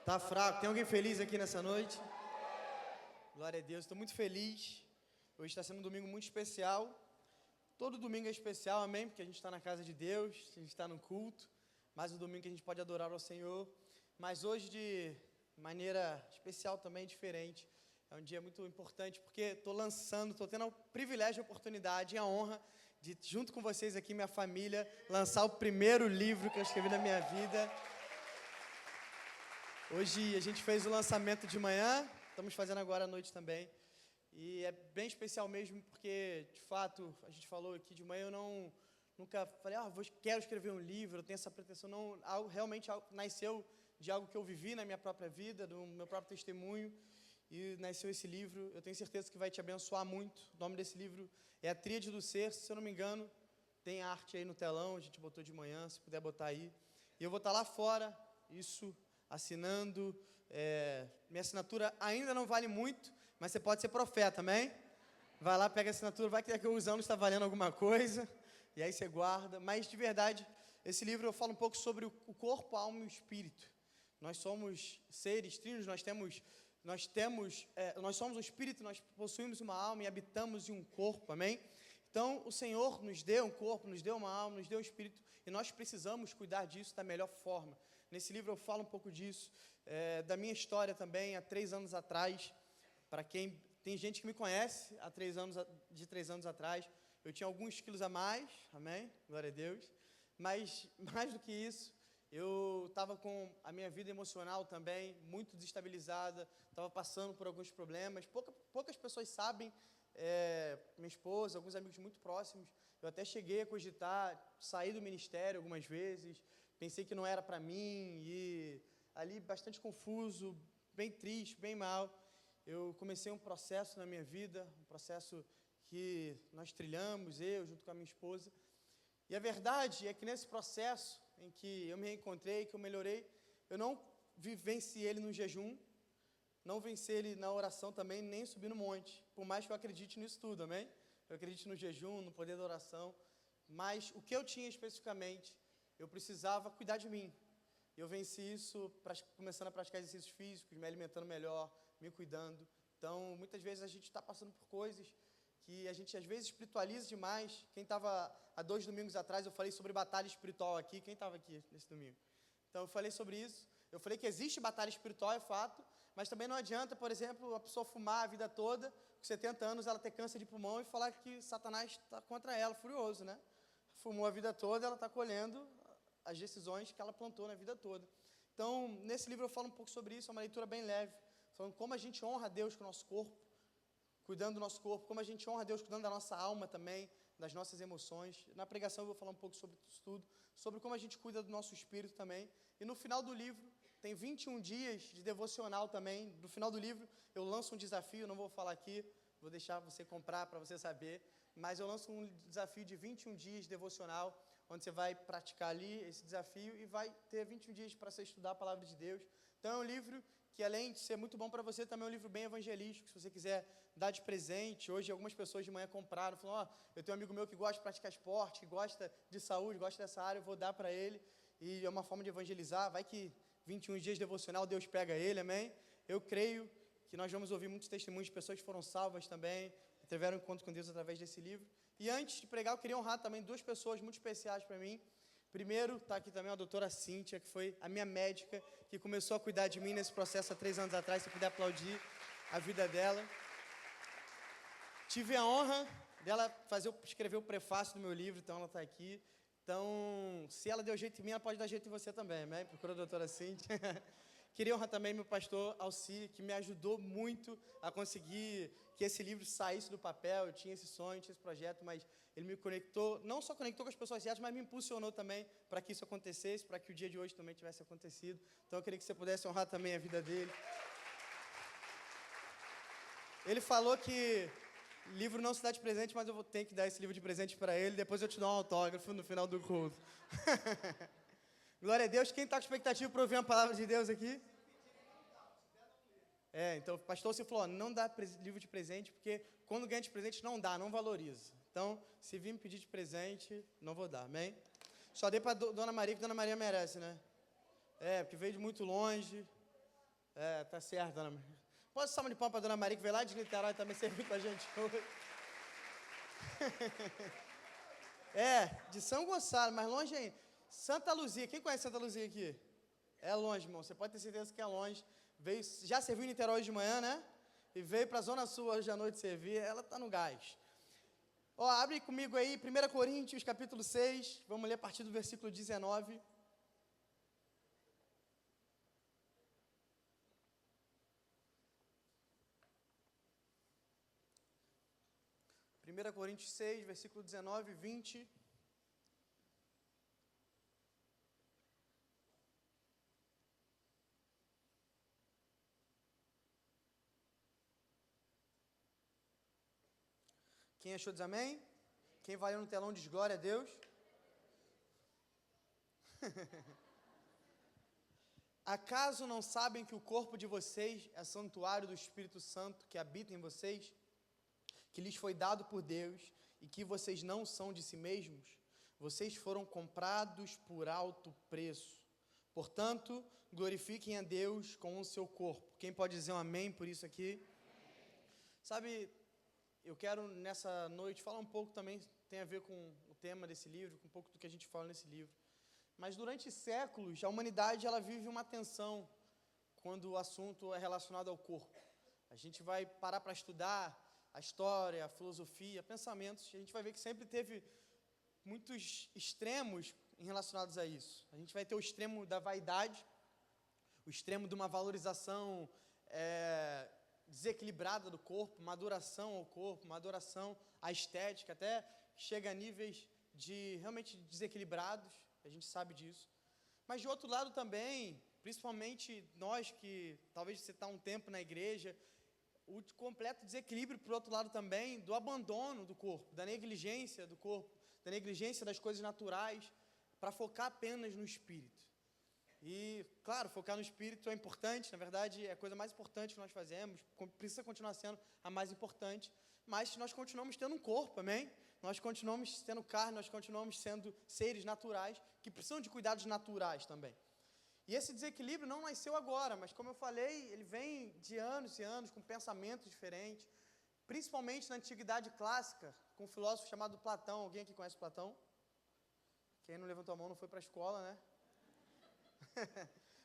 Tá fraco. Tem alguém feliz aqui nessa noite? Glória a Deus. Estou muito feliz. Hoje está sendo um domingo muito especial. Todo domingo é especial, amém? Porque a gente está na casa de Deus, a gente está no culto. Mais um domingo que a gente pode adorar ao Senhor. Mas hoje de maneira especial também, diferente. É um dia muito importante porque estou tendo o privilégio, a oportunidade e a honra de, junto com vocês aqui, minha família, lançar o primeiro livro que eu escrevi na minha vida. Hoje a gente fez o lançamento de manhã, estamos fazendo agora à noite também. E é bem especial mesmo porque, de fato, a gente falou aqui de manhã, eu nunca falei, quero escrever um livro, eu tenho essa pretensão. Não, realmente nasceu de algo que eu vivi na minha própria vida, do meu próprio testemunho, e nasceu esse livro. Eu tenho certeza que vai te abençoar muito. O nome desse livro é A Tríade do Ser, se eu não me engano, tem arte aí no telão, a gente botou de manhã, se puder botar aí. E eu vou estar lá fora, assinando. Minha assinatura ainda não vale muito, mas você pode ser profeta, amém? Vai lá, pega a assinatura, vai que daqui a alguns anos está valendo alguma coisa, e aí você guarda. Mas, de verdade, esse livro eu falo um pouco sobre o corpo, a alma e o espírito. Nós somos seres trinos, nós somos um espírito, nós possuímos uma alma e habitamos em um corpo, amém? Então, o Senhor nos deu um corpo, nos deu uma alma, nos deu um espírito, e nós precisamos cuidar disso da melhor forma. Nesse livro eu falo um pouco disso, da minha história também, há 3 anos atrás. Para quem tem gente que me conhece, de 3 anos atrás, eu tinha alguns quilos a mais, amém? Glória a Deus. Mas, mais do que isso, eu estava com a minha vida emocional também muito desestabilizada, estava passando por alguns problemas. Poucas pessoas sabem, minha esposa, alguns amigos muito próximos. Eu até cheguei a cogitar sair do ministério algumas vezes, pensei que não era para mim, e ali bastante confuso, bem triste, bem mal. Eu comecei um processo na minha vida, um processo que nós trilhamos, eu junto com a minha esposa. E a verdade é que nesse processo em que eu me reencontrei, que eu melhorei, eu não venci ele no jejum, não venci ele na oração também, nem subi no monte, por mais que eu acredite nisso tudo, amém? Eu acredito no jejum, no poder da oração, mas o que eu tinha especificamente, eu precisava cuidar de mim. Eu venci isso começando a praticar exercícios físicos, me alimentando melhor, me cuidando. Então, muitas vezes a gente está passando por coisas que a gente às vezes espiritualiza demais. Quem estava há 2 domingos atrás, eu falei sobre batalha espiritual aqui. Quem estava aqui nesse domingo? Então, eu falei sobre isso. Eu falei que existe batalha espiritual, é fato, mas também não adianta, por exemplo, a pessoa fumar a vida toda, com 70 anos, ela ter câncer de pulmão e falar que Satanás está contra ela, furioso, né? Fumou a vida toda, ela está colhendo as decisões que ela plantou na vida toda. Então, nesse livro eu falo um pouco sobre isso, é uma leitura bem leve, falando como a gente honra a Deus com o nosso corpo, cuidando do nosso corpo, como a gente honra a Deus cuidando da nossa alma também, das nossas emoções. Na pregação eu vou falar um pouco sobre isso tudo, sobre como a gente cuida do nosso espírito também. E no final do livro, tem 21 dias de devocional também. No final do livro, eu lanço um desafio, não vou falar aqui, vou deixar você comprar para você saber, mas eu lanço um desafio de 21 dias de devocional, onde você vai praticar ali esse desafio e vai ter 21 dias para você estudar a palavra de Deus. Então é um livro que, além de ser muito bom para você, também é um livro bem evangelístico. Se você quiser dar de presente, hoje algumas pessoas de manhã compraram, falaram, eu tenho um amigo meu que gosta de praticar esporte, que gosta de saúde, gosta dessa área, eu vou dar para ele, e é uma forma de evangelizar. Vai que 21 dias de devocional, Deus pega ele, amém? Eu creio que nós vamos ouvir muitos testemunhos de pessoas que foram salvas também, que tiveram um encontro com Deus através desse livro. E antes de pregar, eu queria honrar também 2 pessoas muito especiais para mim. Primeiro, está aqui também a doutora Cíntia, que foi a minha médica, que começou a cuidar de mim nesse processo há 3 anos atrás. Se puder aplaudir a vida dela. Tive a honra dela escrever o prefácio do meu livro, então ela está aqui. Então, se ela deu jeito em mim, ela pode dar jeito em você também, né? Procura a doutora Cíntia. Queria honrar também meu pastor Alci, que me ajudou muito a conseguir que esse livro saísse do papel. Eu tinha esse sonho, tinha esse projeto, mas ele me conectou, não só conectou com as pessoas certas, mas me impulsionou também para que isso acontecesse, para que o dia de hoje também tivesse acontecido. Então eu queria que você pudesse honrar também a vida dele. Ele falou que livro não se dá de presente, mas eu vou ter que dar esse livro de presente para ele, depois eu te dou um autógrafo no final do culto. Glória a Deus. Quem está com expectativa para ouvir uma palavra de Deus aqui? Então o pastor se falou, não dá livro de presente, porque quando ganha de presente não dá, não valoriza. Então, se vir me pedir de presente, não vou dar, amém? Só dei para Dona Maria, que Dona Maria merece, né? Porque veio de muito longe. Tá certo, dona Maria. Posso salva de palmas para a dona Maria, que veio lá de Niterói também servir com a gente hoje. De São Gonçalo, mas longe ainda. Santa Luzia, quem conhece Santa Luzia aqui? É longe, irmão, você pode ter certeza que é longe. Veio, já serviu em Niterói de manhã, né? E veio para a Zona Sul hoje à noite servir, ela está no gás. Abre comigo aí, 1 Coríntios, capítulo 6, vamos ler a partir do versículo 19. 1 Coríntios 6, versículo 19 e 20. Quem achou diz amém? Quem vai no telão diz glória a Deus. Acaso não sabem que o corpo de vocês é santuário do Espírito Santo que habita em vocês, que lhes foi dado por Deus e que vocês não são de si mesmos? Vocês foram comprados por alto preço. Portanto, glorifiquem a Deus com o seu corpo. Quem pode dizer um amém por isso aqui? Sabe, eu quero nessa noite falar um pouco também, tem a ver com o tema desse livro, com um pouco do que a gente fala nesse livro. Mas durante séculos, a humanidade ela vive uma tensão quando o assunto é relacionado ao corpo. A gente vai parar para estudar a história, a filosofia, pensamentos, e a gente vai ver que sempre teve muitos extremos relacionados a isso. A gente vai ter o extremo da vaidade, o extremo de uma valorização desequilibrada do corpo, uma adoração ao corpo, uma adoração à estética, até chega a níveis de realmente desequilibrados, a gente sabe disso. Mas de outro lado também, principalmente nós que talvez você está um tempo na igreja, o completo desequilíbrio, por outro lado também, do abandono do corpo, da negligência do corpo, da negligência das coisas naturais, para focar apenas no espírito. E, claro, focar no espírito é importante, na verdade, é a coisa mais importante que nós fazemos, precisa continuar sendo a mais importante, mas nós continuamos tendo um corpo, amém? Nós continuamos tendo carne, nós continuamos sendo seres naturais, que precisam de cuidados naturais também. E esse desequilíbrio não nasceu agora, mas como eu falei, ele vem de anos e anos, com pensamentos diferentes, principalmente na antiguidade clássica, com um filósofo chamado Platão. Alguém aqui conhece Platão? Quem não levantou a mão não foi para a escola, né?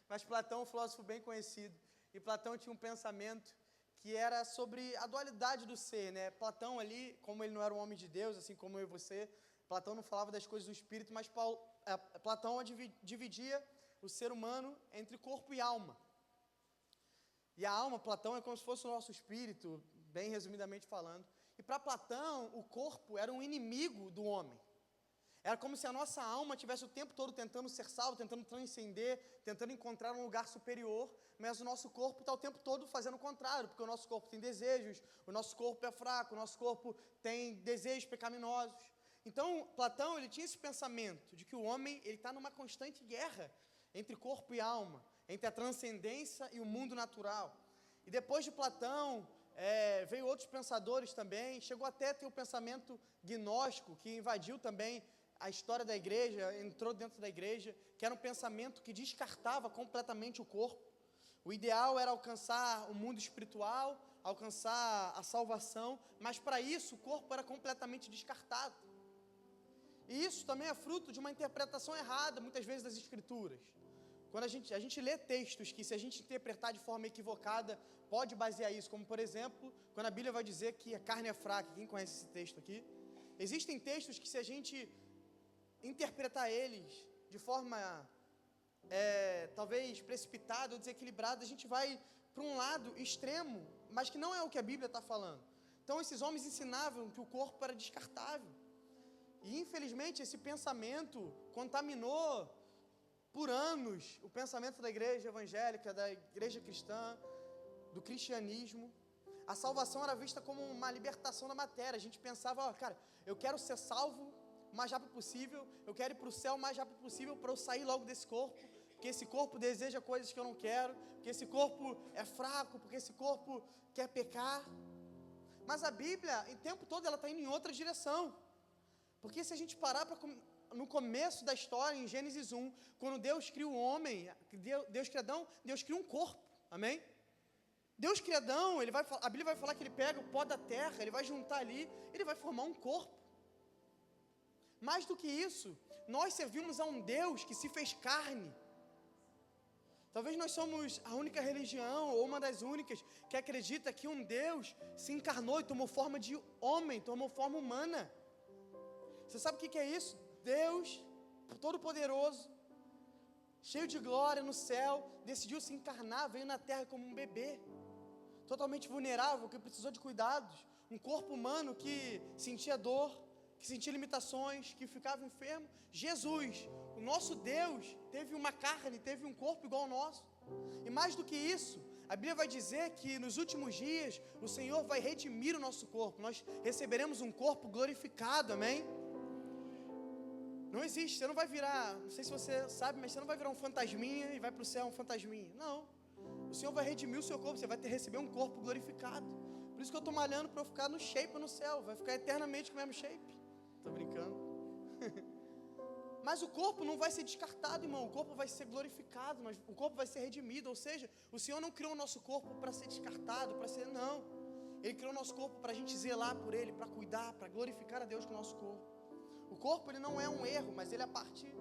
Mas Platão é um filósofo bem conhecido, e Platão tinha um pensamento que era sobre a dualidade do ser, né? Platão ali, como ele não era um homem de Deus, assim como eu e você, Platão não falava das coisas do espírito, mas Platão dividia o ser humano entre corpo e alma. E a alma, Platão, é como se fosse o nosso espírito, bem resumidamente falando. E para Platão, o corpo era um inimigo do homem. Era como se a nossa alma tivesse o tempo todo tentando ser salvo, tentando transcender, tentando encontrar um lugar superior, mas o nosso corpo está o tempo todo fazendo o contrário, porque o nosso corpo tem desejos, o nosso corpo é fraco, o nosso corpo tem desejos pecaminosos. Então, Platão ele tinha esse pensamento de que o homem está numa constante guerra entre corpo e alma, entre a transcendência e o mundo natural. E depois de Platão, veio outros pensadores também, chegou até a ter o pensamento gnóstico, que invadiu também a história da igreja, entrou dentro da igreja, que era um pensamento que descartava completamente o corpo. O ideal era alcançar o mundo espiritual, alcançar a salvação, mas para isso o corpo era completamente descartado. E isso também é fruto de uma interpretação errada, muitas vezes, das Escrituras. Quando a gente lê textos que, se a gente interpretar de forma equivocada, pode basear isso, como, por exemplo, quando a Bíblia vai dizer que a carne é fraca. Quem conhece esse texto aqui? Existem textos que, se a gente interpretar eles de forma, talvez, precipitada ou desequilibrada, a gente vai para um lado extremo, mas que não é o que a Bíblia está falando. Então, esses homens ensinavam que o corpo era descartável. E, infelizmente, esse pensamento contaminou por anos o pensamento da igreja evangélica, da igreja cristã, do cristianismo. A salvação era vista como uma libertação da matéria. A gente pensava, cara, eu quero ser salvo o mais rápido possível, eu quero ir para o céu o mais rápido possível para eu sair logo desse corpo, porque esse corpo deseja coisas que eu não quero, porque esse corpo é fraco, porque esse corpo quer pecar. Mas a Bíblia, o tempo todo, ela está indo em outra direção. Porque se a gente parar no começo da história, em Gênesis 1, quando Deus cria o homem, Deus cria Adão, Deus cria um corpo. Amém? Deus cria Adão, a Bíblia vai falar que ele pega o pó da terra, ele vai juntar ali, ele vai formar um corpo. Mais do que isso, nós servimos a um Deus que se fez carne. Talvez nós somos a única religião, ou uma das únicas, que acredita que um Deus se encarnou e tomou forma de homem, tomou forma humana. Você sabe o que é isso? Deus, todo-poderoso, cheio de glória no céu, decidiu se encarnar, veio na terra como um bebê, totalmente vulnerável, que precisou de cuidados, um corpo humano que sentia dor, que sentia limitações, que ficava enfermo. Jesus, o nosso Deus, teve uma carne, teve um corpo igual ao nosso. E mais do que isso, a Bíblia vai dizer que nos últimos dias o Senhor vai redimir o nosso corpo. Nós receberemos um corpo glorificado, amém? Não existe, você não vai virar, não sei se você sabe, mas você não vai virar um fantasminha e vai para o céu um fantasminha. Não, o Senhor vai redimir o seu corpo, você vai receber um corpo glorificado. Por isso que eu estou malhando para eu ficar no shape no céu, vai ficar eternamente com o mesmo shape. Estou brincando. Mas o corpo não vai ser descartado, irmão. O corpo vai ser glorificado, mas o corpo vai ser redimido. Ou seja, o Senhor não criou o nosso corpo para ser descartado, para ser, não. Ele criou o nosso corpo para a gente zelar por ele, para cuidar, para glorificar a Deus com o nosso corpo. O corpo, ele não é um erro, mas ele é a partir.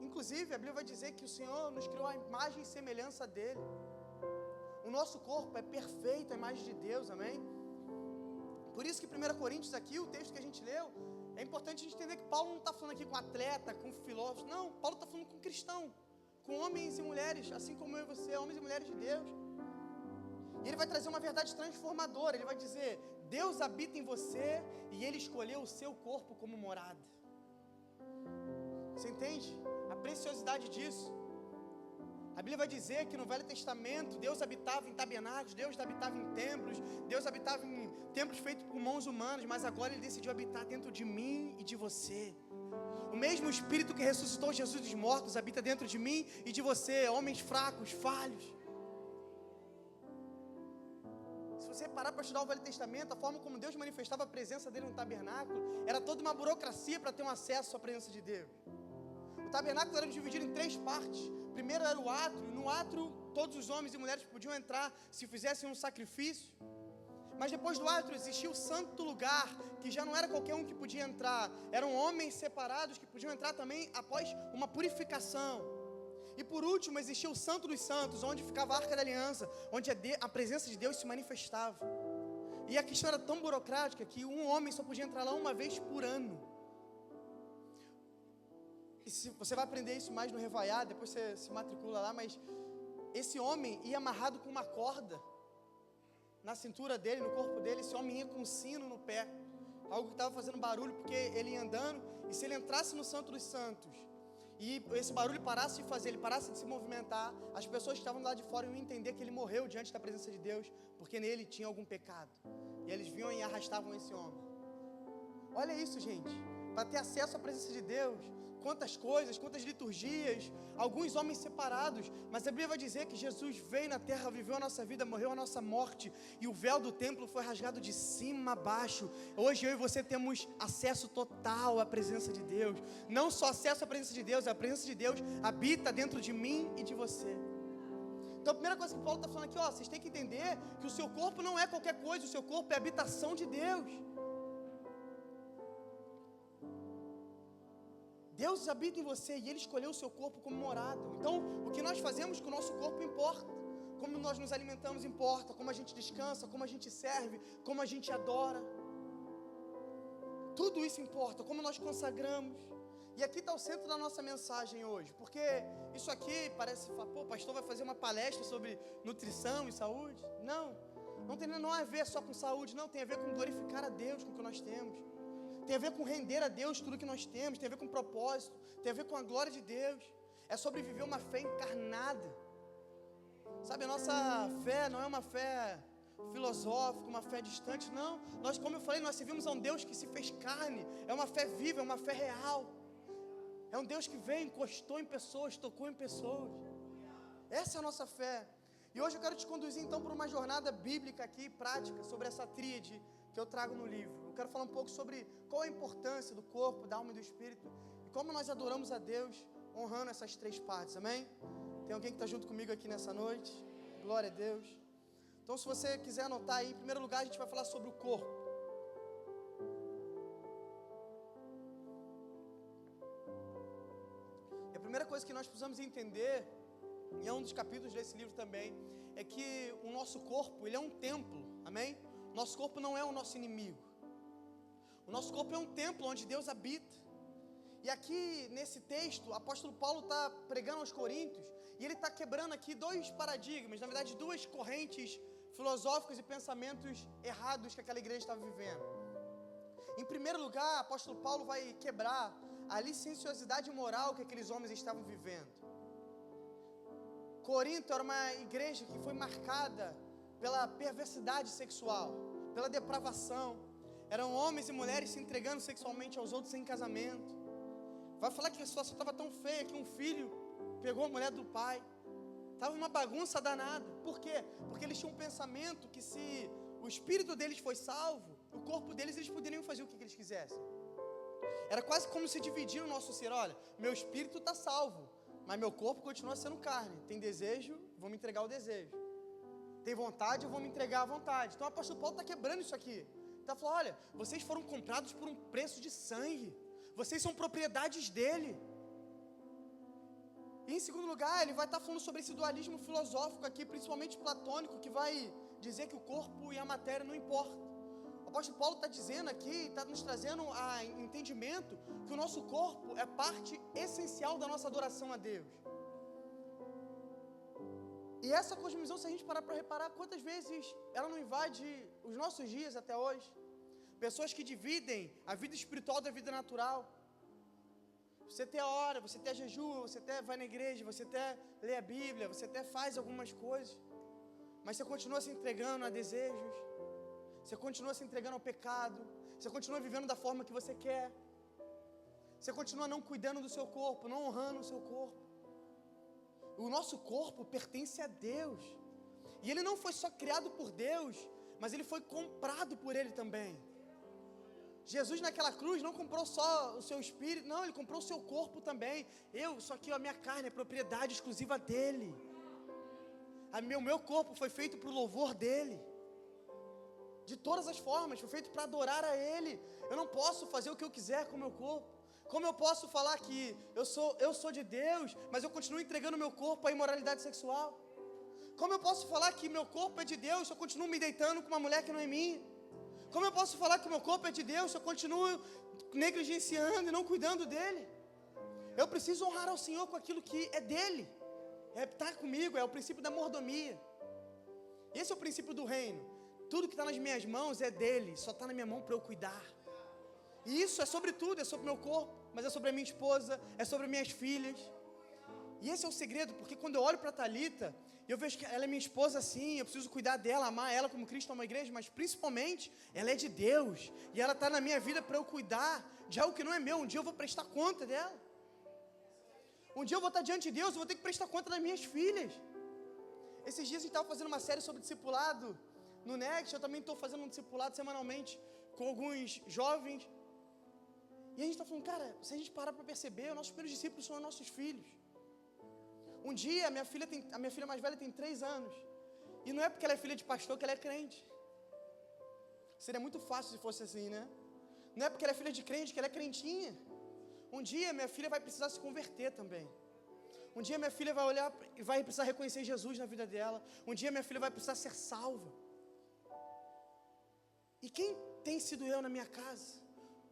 Inclusive, a Bíblia vai dizer que o Senhor nos criou a imagem e semelhança dele. O nosso corpo é perfeito, a imagem de Deus, amém? Por isso que 1 Coríntios aqui, o texto que a gente leu, é importante a gente entender que Paulo não está falando aqui com atleta, com filósofo, não, Paulo está falando com cristão, com homens e mulheres, assim como eu e você, homens e mulheres de Deus. E ele vai trazer uma verdade transformadora, ele vai dizer, Deus habita em você e ele escolheu o seu corpo como morada. Você entende? A preciosidade disso. A Bíblia vai dizer que no Velho Testamento, Deus habitava em tabernáculos, Deus habitava em templos, Deus habitava em templos feitos por mãos humanas, mas agora Ele decidiu habitar dentro de mim e de você. O mesmo Espírito que ressuscitou Jesus dos mortos habita dentro de mim e de você, homens fracos, falhos. Se você parar para estudar o Velho Testamento, a forma como Deus manifestava a presença dele no tabernáculo, era toda uma burocracia para ter um acesso à presença de Deus. O tabernáculo era dividido em 3 partes. Primeiro era o átrio, e no átrio todos os homens e mulheres podiam entrar se fizessem um sacrifício. Mas depois do átrio existia o santo lugar, que já não era qualquer um que podia entrar. Eram homens separados que podiam entrar também após uma purificação. E por último existia o santo dos santos, onde ficava a Arca da Aliança, onde a presença de Deus se manifestava. E a questão era tão burocrática que um homem só podia entrar lá uma vez por ano. E você vai aprender isso mais no Revaiá, depois você se matricula lá, mas esse homem ia amarrado com uma corda na cintura dele, no corpo dele. Esse homem ia com um sino no pé, algo que estava fazendo barulho, porque ele ia andando, e se ele entrasse no Santo dos Santos, e esse barulho parasse de fazer, ele parasse de se movimentar, as pessoas que estavam lá de fora iam entender que ele morreu diante da presença de Deus, porque nele tinha algum pecado, e eles vinham e arrastavam esse homem. Olha isso, gente, para ter acesso à presença de Deus, quantas coisas, quantas liturgias, alguns homens separados, mas a Bíblia vai dizer que Jesus veio na terra, viveu a nossa vida, morreu a nossa morte, e o véu do templo foi rasgado de cima a baixo. Hoje eu e você temos acesso total à presença de Deus, não só acesso à presença de Deus, a presença de Deus habita dentro de mim e de você. Então a primeira coisa que Paulo está falando aqui, vocês têm que entender que o seu corpo não é qualquer coisa, o seu corpo é a habitação de Deus. Deus habita em você e Ele escolheu o seu corpo como morada. Então, o que nós fazemos com o nosso corpo importa. Como nós nos alimentamos importa, como a gente descansa, como a gente serve, como a gente adora. Tudo isso importa, como nós consagramos. E aqui está o centro da nossa mensagem hoje, porque isso aqui parece, pô, o pastor vai fazer uma palestra sobre nutrição e saúde. Não tem nada a ver só com saúde, não, tem a ver com glorificar a Deus com o que nós temos. Tem a ver com render a Deus tudo que nós temos, tem a ver com propósito, tem a ver com a glória de Deus. É sobre viver uma fé encarnada. Sabe, a nossa fé não é uma fé filosófica, uma fé distante, não. Nós, como eu falei, nós servimos a um Deus que se fez carne, é uma fé viva, é uma fé real. É um Deus que veio, encostou em pessoas, tocou em pessoas. Essa é a nossa fé. E hoje eu quero te conduzir então por uma jornada bíblica aqui, prática, sobre essa tríade que eu trago no livro. Eu quero falar um pouco sobre qual é a importância do corpo, da alma e do espírito, e como nós adoramos a Deus honrando essas 3 partes, amém? Tem alguém que está junto comigo aqui nessa noite? Glória a Deus. Então, se você quiser anotar aí, em primeiro lugar, a gente vai falar sobre o corpo. E a primeira coisa que nós precisamos entender, e é um dos capítulos desse livro também, é que o nosso corpo, ele é um templo, amém? Nosso corpo não é o nosso inimigo. O nosso corpo é um templo onde Deus habita. E aqui, nesse texto, o apóstolo Paulo está pregando aos Coríntios, e ele está quebrando aqui dois paradigmas, na verdade, duas correntes filosóficas e pensamentos errados que aquela igreja estava vivendo. Em primeiro lugar, o apóstolo Paulo vai quebrar a licenciosidade moral que aqueles homens estavam vivendo. Corinto era uma igreja que foi marcada pela perversidade sexual, pela depravação. Eram homens e mulheres se entregando sexualmente aos outros sem casamento. Vai falar que a situação estava tão feia que um filho pegou a mulher do pai. Estava uma bagunça danada. Por quê? Porque eles tinham um pensamento que se o espírito deles foi salvo, o corpo deles, eles poderiam fazer o que eles quisessem. Era quase como se dividir o nosso ser. Olha, meu espírito está salvo, mas meu corpo continua sendo carne. Tem desejo, vou me entregar ao desejo. Tem vontade, eu vou me entregar à vontade. Então o apóstolo Paulo está quebrando isso aqui. Está falando, olha, vocês foram comprados por um preço de sangue. Vocês são propriedades dele. E em segundo lugar, ele vai estar falando sobre esse dualismo filosófico aqui, principalmente platônico, que vai dizer que o corpo e a matéria não importam. O apóstolo Paulo está dizendo aqui, está nos trazendo a entendimento que o nosso corpo é parte essencial da nossa adoração a Deus. E essa cosmovisão, se a gente parar para reparar, quantas vezes ela não invade os nossos dias até hoje? Pessoas que dividem a vida espiritual da vida natural. Você até ora, você até jejua, você até vai na igreja, você até lê a Bíblia, você até faz algumas coisas, mas você continua se entregando a desejos, você continua se entregando ao pecado, você continua vivendo da forma que você quer, você continua não cuidando do seu corpo, não honrando o seu corpo. O nosso corpo pertence a Deus, e ele não foi só criado por Deus, mas ele foi comprado por ele também. Jesus naquela cruz não comprou só o seu espírito, não, ele comprou o seu corpo também. Isso aqui, a minha carne é propriedade exclusiva dele. O meu corpo foi feito para o louvor dele. De todas as formas, foi feito para adorar a ele. Eu não posso fazer o que eu quiser com o meu corpo. Como eu posso falar que eu sou de Deus, mas eu continuo entregando meu corpo à imoralidade sexual? Como eu posso falar que meu corpo é de Deus se eu continuo me deitando com uma mulher que não é minha? Como eu posso falar que meu corpo é de Deus se eu continuo negligenciando e não cuidando dele? Eu preciso honrar ao Senhor com aquilo que é dele. Está comigo, é o princípio da mordomia. Esse é o princípio do reino. Tudo que está nas minhas mãos é dele, só está na minha mão para eu cuidar. E isso é sobre tudo, é sobre meu corpo, mas é sobre a minha esposa, é sobre minhas filhas. E esse é o segredo, porque quando eu olho para a Thalita, eu vejo que ela é minha esposa sim, eu preciso cuidar dela, amar ela como Cristo ama a igreja, mas principalmente, ela é de Deus, e ela está na minha vida para eu cuidar de algo que não é meu. Um dia eu vou prestar conta dela. Um dia eu vou estar diante de Deus, eu vou ter que prestar conta das minhas filhas. Esses dias a gente estava fazendo uma série sobre discipulado no Next, eu também estou fazendo um discipulado semanalmente com alguns jovens. E a gente está falando, cara, se a gente parar para perceber, os nossos primeiros discípulos são os nossos filhos. Um dia, a minha filha mais velha tem 3 anos. E não é porque ela é filha de pastor que ela é crente. Seria muito fácil se fosse assim, né? Não é porque ela é filha de crente que ela é crentinha. Um dia, minha filha vai precisar se converter também. Um dia, minha filha vai olhar e vai precisar reconhecer Jesus na vida dela. Um dia, minha filha vai precisar ser salva. E quem tem sido eu na minha casa?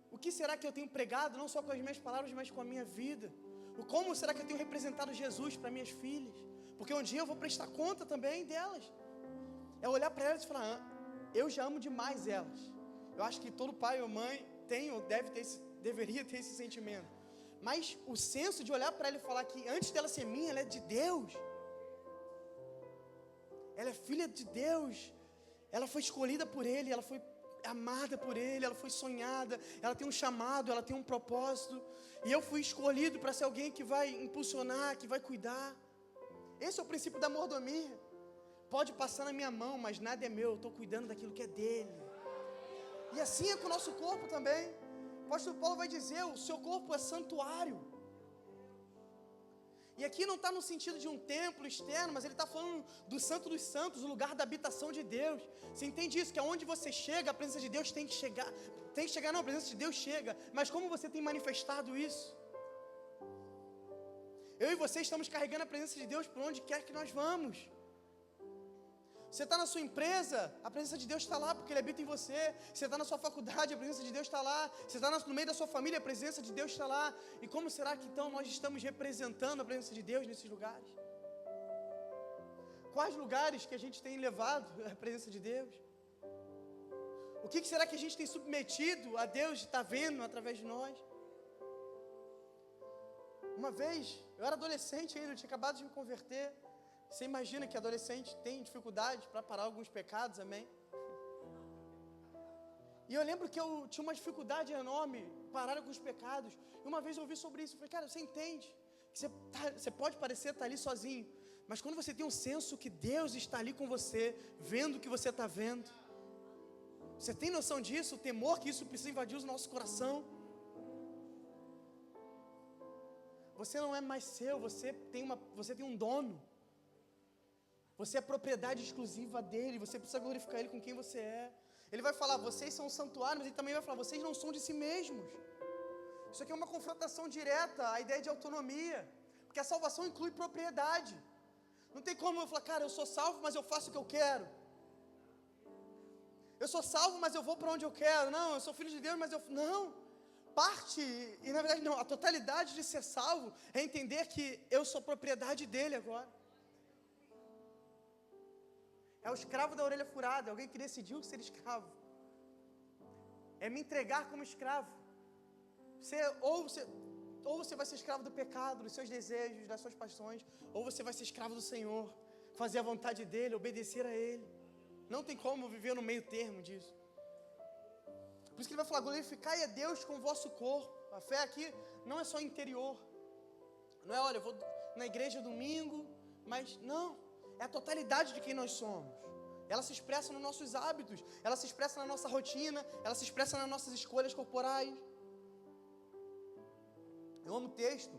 O que será que eu tenho pregado, não só com as minhas palavras, mas com a minha vida? Como será que eu tenho representado Jesus para minhas filhas? Porque um dia eu vou prestar conta também delas. É olhar para elas e falar, eu já amo demais elas. Eu acho que todo pai ou mãe tem ou deveria ter esse sentimento. Mas o senso de olhar para ela e falar que antes dela ser minha, ela é de Deus. Ela é filha de Deus. Ela foi escolhida por Ele, ela foi amada por Ele, ela foi sonhada, ela tem um chamado, ela tem um propósito, e eu fui escolhido para ser alguém que vai impulsionar, que vai cuidar. Esse é o princípio da mordomia. Pode passar na minha mão, mas nada é meu, eu estou cuidando daquilo que é dele. E assim é com o nosso corpo também. O apóstolo Paulo vai dizer, o seu corpo é santuário. E aqui não está no sentido de um templo externo, mas ele está falando do Santo dos Santos, o lugar da habitação de Deus. Você entende isso? Que aonde você chega, a presença de Deus tem que chegar. Tem que chegar, não, a presença de Deus chega. Mas como você tem manifestado isso? Eu e você estamos carregando a presença de Deus por onde quer que nós vamos. Você está na sua empresa, a presença de Deus está lá porque Ele habita em você. Você está na sua faculdade, a presença de Deus está lá. Você está no meio da sua família, a presença de Deus está lá. E como será que então nós estamos representando a presença de Deus nesses lugares? Quais lugares que a gente tem levado a presença de Deus? O que será que a gente tem submetido a Deus de estar vendo através de nós? Uma vez, eu era adolescente ainda, eu tinha acabado de me converter. Você imagina que adolescente tem dificuldade para parar alguns pecados, amém? E eu lembro que eu tinha uma dificuldade enorme parar alguns pecados. E uma vez eu ouvi sobre isso, eu falei, cara, você entende que você pode parecer estar ali sozinho, mas quando você tem um senso que Deus está ali com você, vendo o que você está vendo, você tem noção disso, o temor que isso precisa invadir o nosso coração? Você não é mais seu, você tem um dono. Você é propriedade exclusiva dele, você precisa glorificar ele com quem você é. Ele vai falar, vocês são um santuário, mas ele também vai falar, vocês não são de si mesmos. Isso aqui é uma confrontação direta à ideia de autonomia, porque a salvação inclui propriedade. Não tem como eu falar, cara, eu sou salvo, mas eu faço o que eu quero. Eu sou salvo, mas eu vou para onde eu quero. Não, eu sou filho de Deus, mas eu... Não. Parte, e na verdade não, a totalidade de ser salvo é entender que eu sou propriedade dele agora. É o escravo da orelha furada, alguém que decidiu ser escravo. É me entregar como escravo. Ou você vai ser escravo do pecado, dos seus desejos, das suas paixões, ou você vai ser escravo do Senhor, fazer a vontade dele, obedecer a ele. Não tem como viver no meio termo disso. Por isso que ele vai falar, glorificai a Deus com o vosso corpo. A fé aqui não é só interior. Não é, olha, eu vou na igreja domingo, mas não. É a totalidade de quem nós somos. Ela se expressa nos nossos hábitos, ela se expressa na nossa rotina, ela se expressa nas nossas escolhas corporais. Eu amo o texto,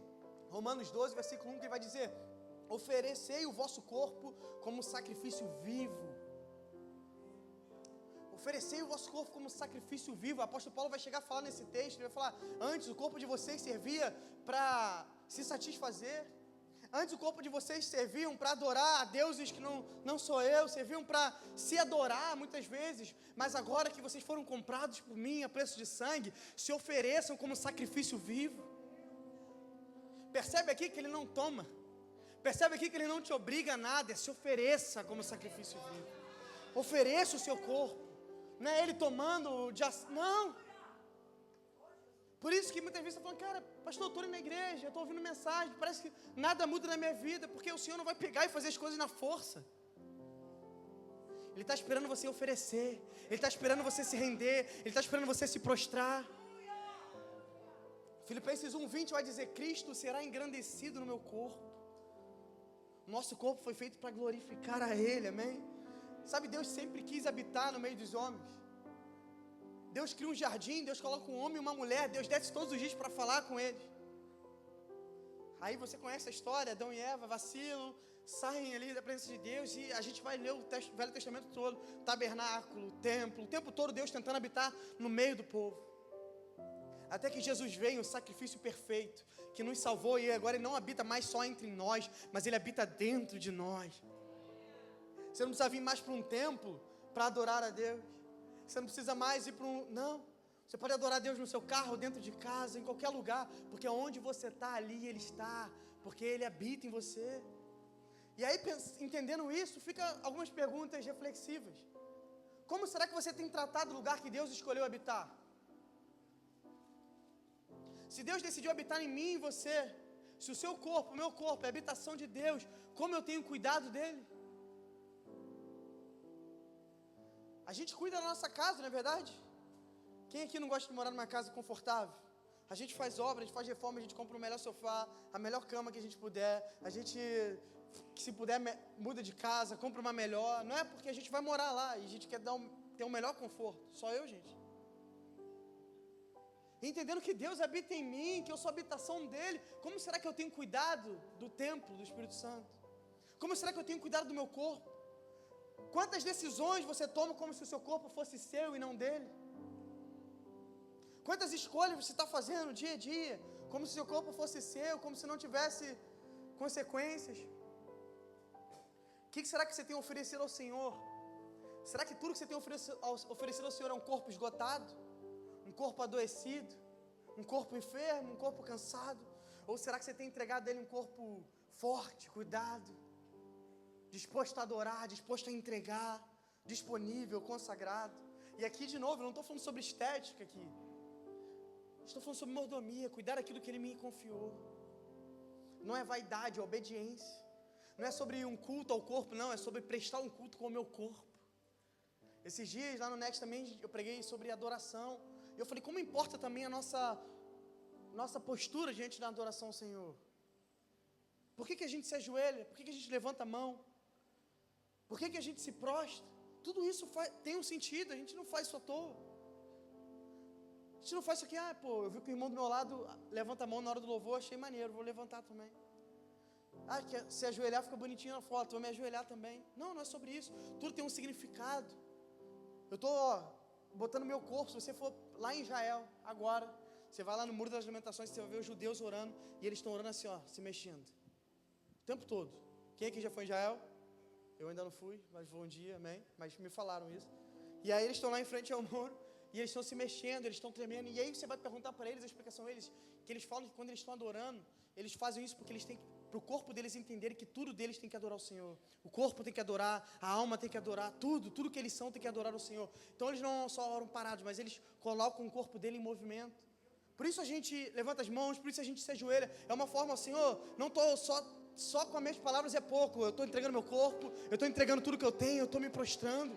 Romanos 12, versículo 1, que ele vai dizer, oferecei o vosso corpo como sacrifício vivo. Oferecei o vosso corpo como sacrifício vivo. O apóstolo Paulo vai chegar a falar nesse texto, ele vai falar, antes o corpo de vocês servia para se satisfazer. Antes o corpo de vocês serviam para adorar a deuses que não sou eu, serviam para se adorar muitas vezes, mas agora que vocês foram comprados por mim a preço de sangue, se ofereçam como sacrifício vivo. Percebe aqui que ele não toma, percebe aqui que ele não te obriga a nada, se ofereça como sacrifício vivo. Ofereça o seu corpo, não é ele tomando, não. Por isso que muitas vezes você fala, cara, pastor, eu estou indo na igreja, eu estou ouvindo mensagem, parece que nada muda na minha vida, porque o Senhor não vai pegar e fazer as coisas na força. Ele está esperando você oferecer, Ele está esperando você se render, Ele está esperando você se prostrar. Filipenses 1:20 vai dizer, Cristo será engrandecido no meu corpo. Nosso corpo foi feito para glorificar a Ele, amém? Sabe, Deus sempre quis habitar no meio dos homens. Deus cria um jardim, Deus coloca um homem e uma mulher, Deus desce todos os dias para falar com eles. Aí você conhece a história, Adão e Eva vacilam, saem ali da presença de Deus e a gente vai ler o Velho Testamento todo, tabernáculo, templo, o tempo todo Deus tentando habitar no meio do povo. Até que Jesus veio, um sacrifício perfeito, que nos salvou e agora Ele não habita mais só entre nós, mas Ele habita dentro de nós. Você não precisa vir mais para um templo para adorar a Deus. Você não precisa mais ir para não, você pode adorar a Deus no seu carro, dentro de casa, em qualquer lugar, porque onde você está ali, Ele está, porque Ele habita em você. E aí, entendendo isso, fica algumas perguntas reflexivas. Como será que você tem tratado o lugar que Deus escolheu habitar? Se Deus decidiu habitar em mim e em você, se o seu corpo, o meu corpo é a habitação de Deus, como eu tenho cuidado dele? A gente cuida da nossa casa, não é verdade? Quem aqui não gosta de morar numa casa confortável? A gente faz obra, a gente faz reforma, a gente compra o melhor sofá, a melhor cama que a gente puder, a gente, se puder, muda de casa, compra uma melhor. Não é porque a gente vai morar lá e a gente quer ter um melhor conforto. Só eu, gente. entendendo que Deus habita em mim, que eu sou a habitação dEle, como será que eu tenho cuidado do templo do Espírito Santo? Como será que eu tenho cuidado do meu corpo? Quantas decisões você toma como se o seu corpo fosse seu e não dele? Quantas escolhas você está fazendo dia a dia, como se o seu corpo fosse seu, como se não tivesse consequências? O que será que você tem oferecido ao Senhor? Será que tudo que você tem oferecido ao Senhor é um corpo esgotado? Um corpo adoecido? Um corpo enfermo? Um corpo cansado? Ou será que você tem entregado a Ele um corpo forte, cuidado, disposto a adorar, disposto a entregar, disponível, consagrado? E aqui de novo, eu não estou falando sobre estética aqui. Estou falando sobre mordomia, cuidar daquilo que Ele me confiou. Não é vaidade, é obediência. Não é sobre um culto ao corpo, não, é sobre prestar um culto com o meu corpo. Esses dias lá no Next também eu preguei sobre adoração. E eu falei, como importa também a nossa postura diante da adoração ao Senhor? Por que a gente se ajoelha? Por que a gente levanta a mão? Por que a gente se prostra? Tudo isso tem um sentido, a gente não faz isso à toa. A gente não faz isso aqui, eu vi que o irmão do meu lado levanta a mão na hora do louvor, achei maneiro, vou levantar também. Quer se ajoelhar fica bonitinho na foto, vou me ajoelhar também. Não é sobre isso, tudo tem um significado. Eu estou botando meu corpo, se você for lá em Israel, agora, você vai lá no Muro das Lamentações, você vai ver os judeus orando, e eles estão orando assim, se mexendo, o tempo todo. Quem aqui já foi em Israel? Eu ainda não fui, mas vou um dia, amém? Mas me falaram isso. E aí eles estão lá em frente ao muro, e eles estão se mexendo, eles estão tremendo, e aí você vai perguntar para eles, a explicação deles, que eles falam que quando eles estão adorando, eles fazem isso porque eles têm que, para o corpo deles entenderem que tudo deles tem que adorar o Senhor. O corpo tem que adorar, a alma tem que adorar, tudo que eles são tem que adorar o Senhor. Então eles não só oram parados, mas eles colocam o corpo dele em movimento. Por isso a gente levanta as mãos, por isso a gente se ajoelha. É uma forma, Senhor, não estou só com as minhas palavras é pouco, eu estou entregando meu corpo, eu estou entregando tudo que eu tenho, eu estou me prostrando.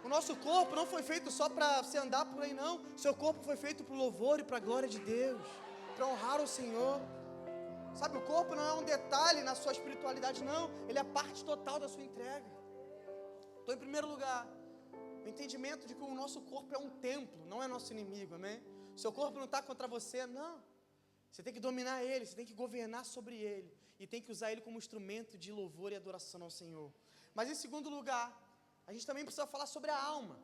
O nosso corpo não foi feito só para você andar por aí, não. O seu corpo foi feito para o louvor e para a glória de Deus, para honrar o Senhor. Sabe, o corpo não é um detalhe na sua espiritualidade, não. Ele é a parte total da sua entrega. Então, em primeiro lugar, o entendimento de que o nosso corpo é um templo, não é nosso inimigo, amém? O seu corpo não está contra você, não. Você tem que dominar ele, você tem que governar sobre ele. E tem que usar ele como instrumento de louvor e adoração ao Senhor. Mas, em segundo lugar, a gente também precisa falar sobre a alma.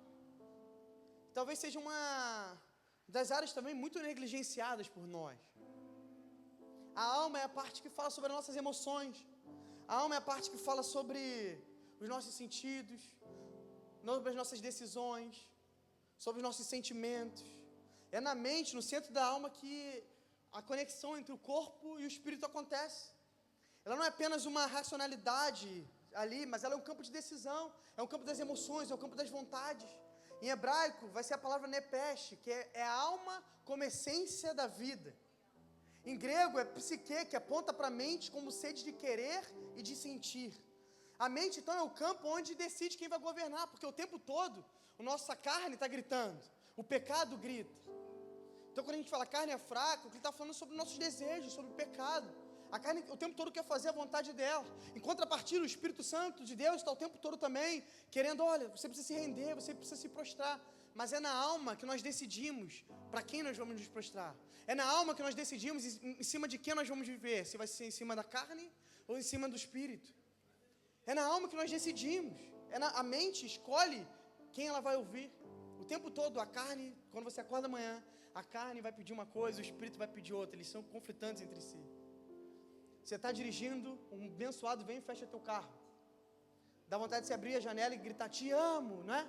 Talvez seja uma das áreas também muito negligenciadas por nós. A alma é a parte que fala sobre as nossas emoções. A alma é a parte que fala sobre os nossos sentidos, sobre as nossas decisões, sobre os nossos sentimentos. É na mente, no centro da alma, que a conexão entre o corpo e o espírito acontece. Ela não é apenas uma racionalidade ali, mas ela é um campo de decisão, é um campo das emoções, é um campo das vontades. Em hebraico vai ser a palavra nepesh, que é a alma como essência da vida. Em grego é psique, que aponta para a mente como sede de querer e de sentir. A mente então é o campo onde decide quem vai governar, porque o tempo todo a nossa carne está gritando, o pecado grita. Então quando a gente fala carne é fraca, ele está falando sobre nossos desejos, sobre o pecado. A carne o tempo todo quer fazer a vontade dela. Em contrapartida, o Espírito Santo de Deus está o tempo todo também querendo, olha, você precisa se render, você precisa se prostrar. Mas é na alma que nós decidimos para quem nós vamos nos prostrar. É na alma que nós decidimos em cima de quem nós vamos viver, se vai ser em cima da carne ou em cima do Espírito. É na alma que nós decidimos. A mente escolhe quem ela vai ouvir. O tempo todo, a carne, quando você acorda amanhã, a carne vai pedir uma coisa, o Espírito vai pedir outra. Eles são conflitantes entre si. Você está dirigindo, um abençoado vem e fecha teu carro. Dá vontade de você abrir a janela e gritar, te amo, não é?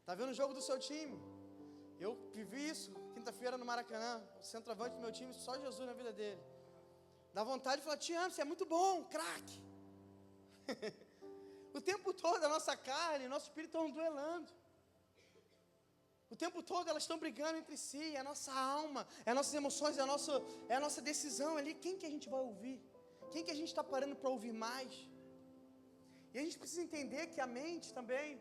Está vendo o jogo do seu time? Eu vivi isso, quinta-feira no Maracanã, o centroavante do meu time, só Jesus na vida dele. Dá vontade de falar, te amo, você é muito bom, craque. O tempo todo a nossa carne, nosso espírito estão duelando. O tempo todo elas estão brigando entre si, é a nossa alma, é as nossas emoções, é a nossa decisão ali. Quem que a gente vai ouvir? Quem que a gente está parando para ouvir mais? E a gente precisa entender que a mente também,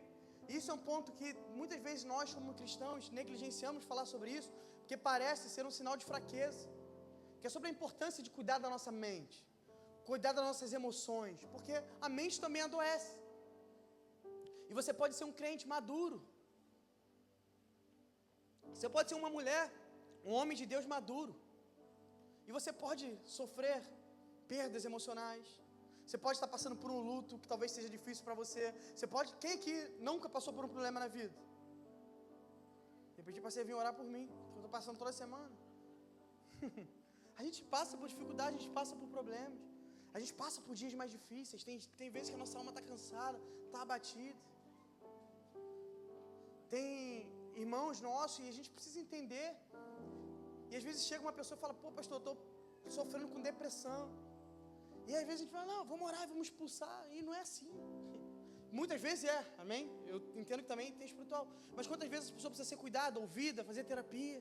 isso é um ponto que muitas vezes nós como cristãos negligenciamos falar sobre isso, porque parece ser um sinal de fraqueza, que é sobre a importância de cuidar da nossa mente, cuidar das nossas emoções, porque a mente também adoece. E você pode ser um crente maduro, Você pode ser uma mulher, um homem de Deus maduro. E você pode sofrer perdas emocionais. Você pode estar passando por um luto que talvez seja difícil para você. Você pode... Quem aqui nunca passou por um problema na vida? Eu pedi para você vir orar por mim, porque eu estou passando toda semana. A gente passa por dificuldades, a gente passa por problemas. A gente passa por dias mais difíceis. Tem vezes que a nossa alma está cansada, está abatida. Tem irmãos nossos e a gente precisa entender. E às vezes chega uma pessoa e fala, pô, pastor, eu estou sofrendo com depressão. E às vezes a gente fala, não, vamos orar, vamos expulsar. E não é assim. Muitas vezes é, amém? Eu entendo que também tem espiritual. Mas quantas vezes a pessoa precisa ser cuidada, ouvida, fazer terapia.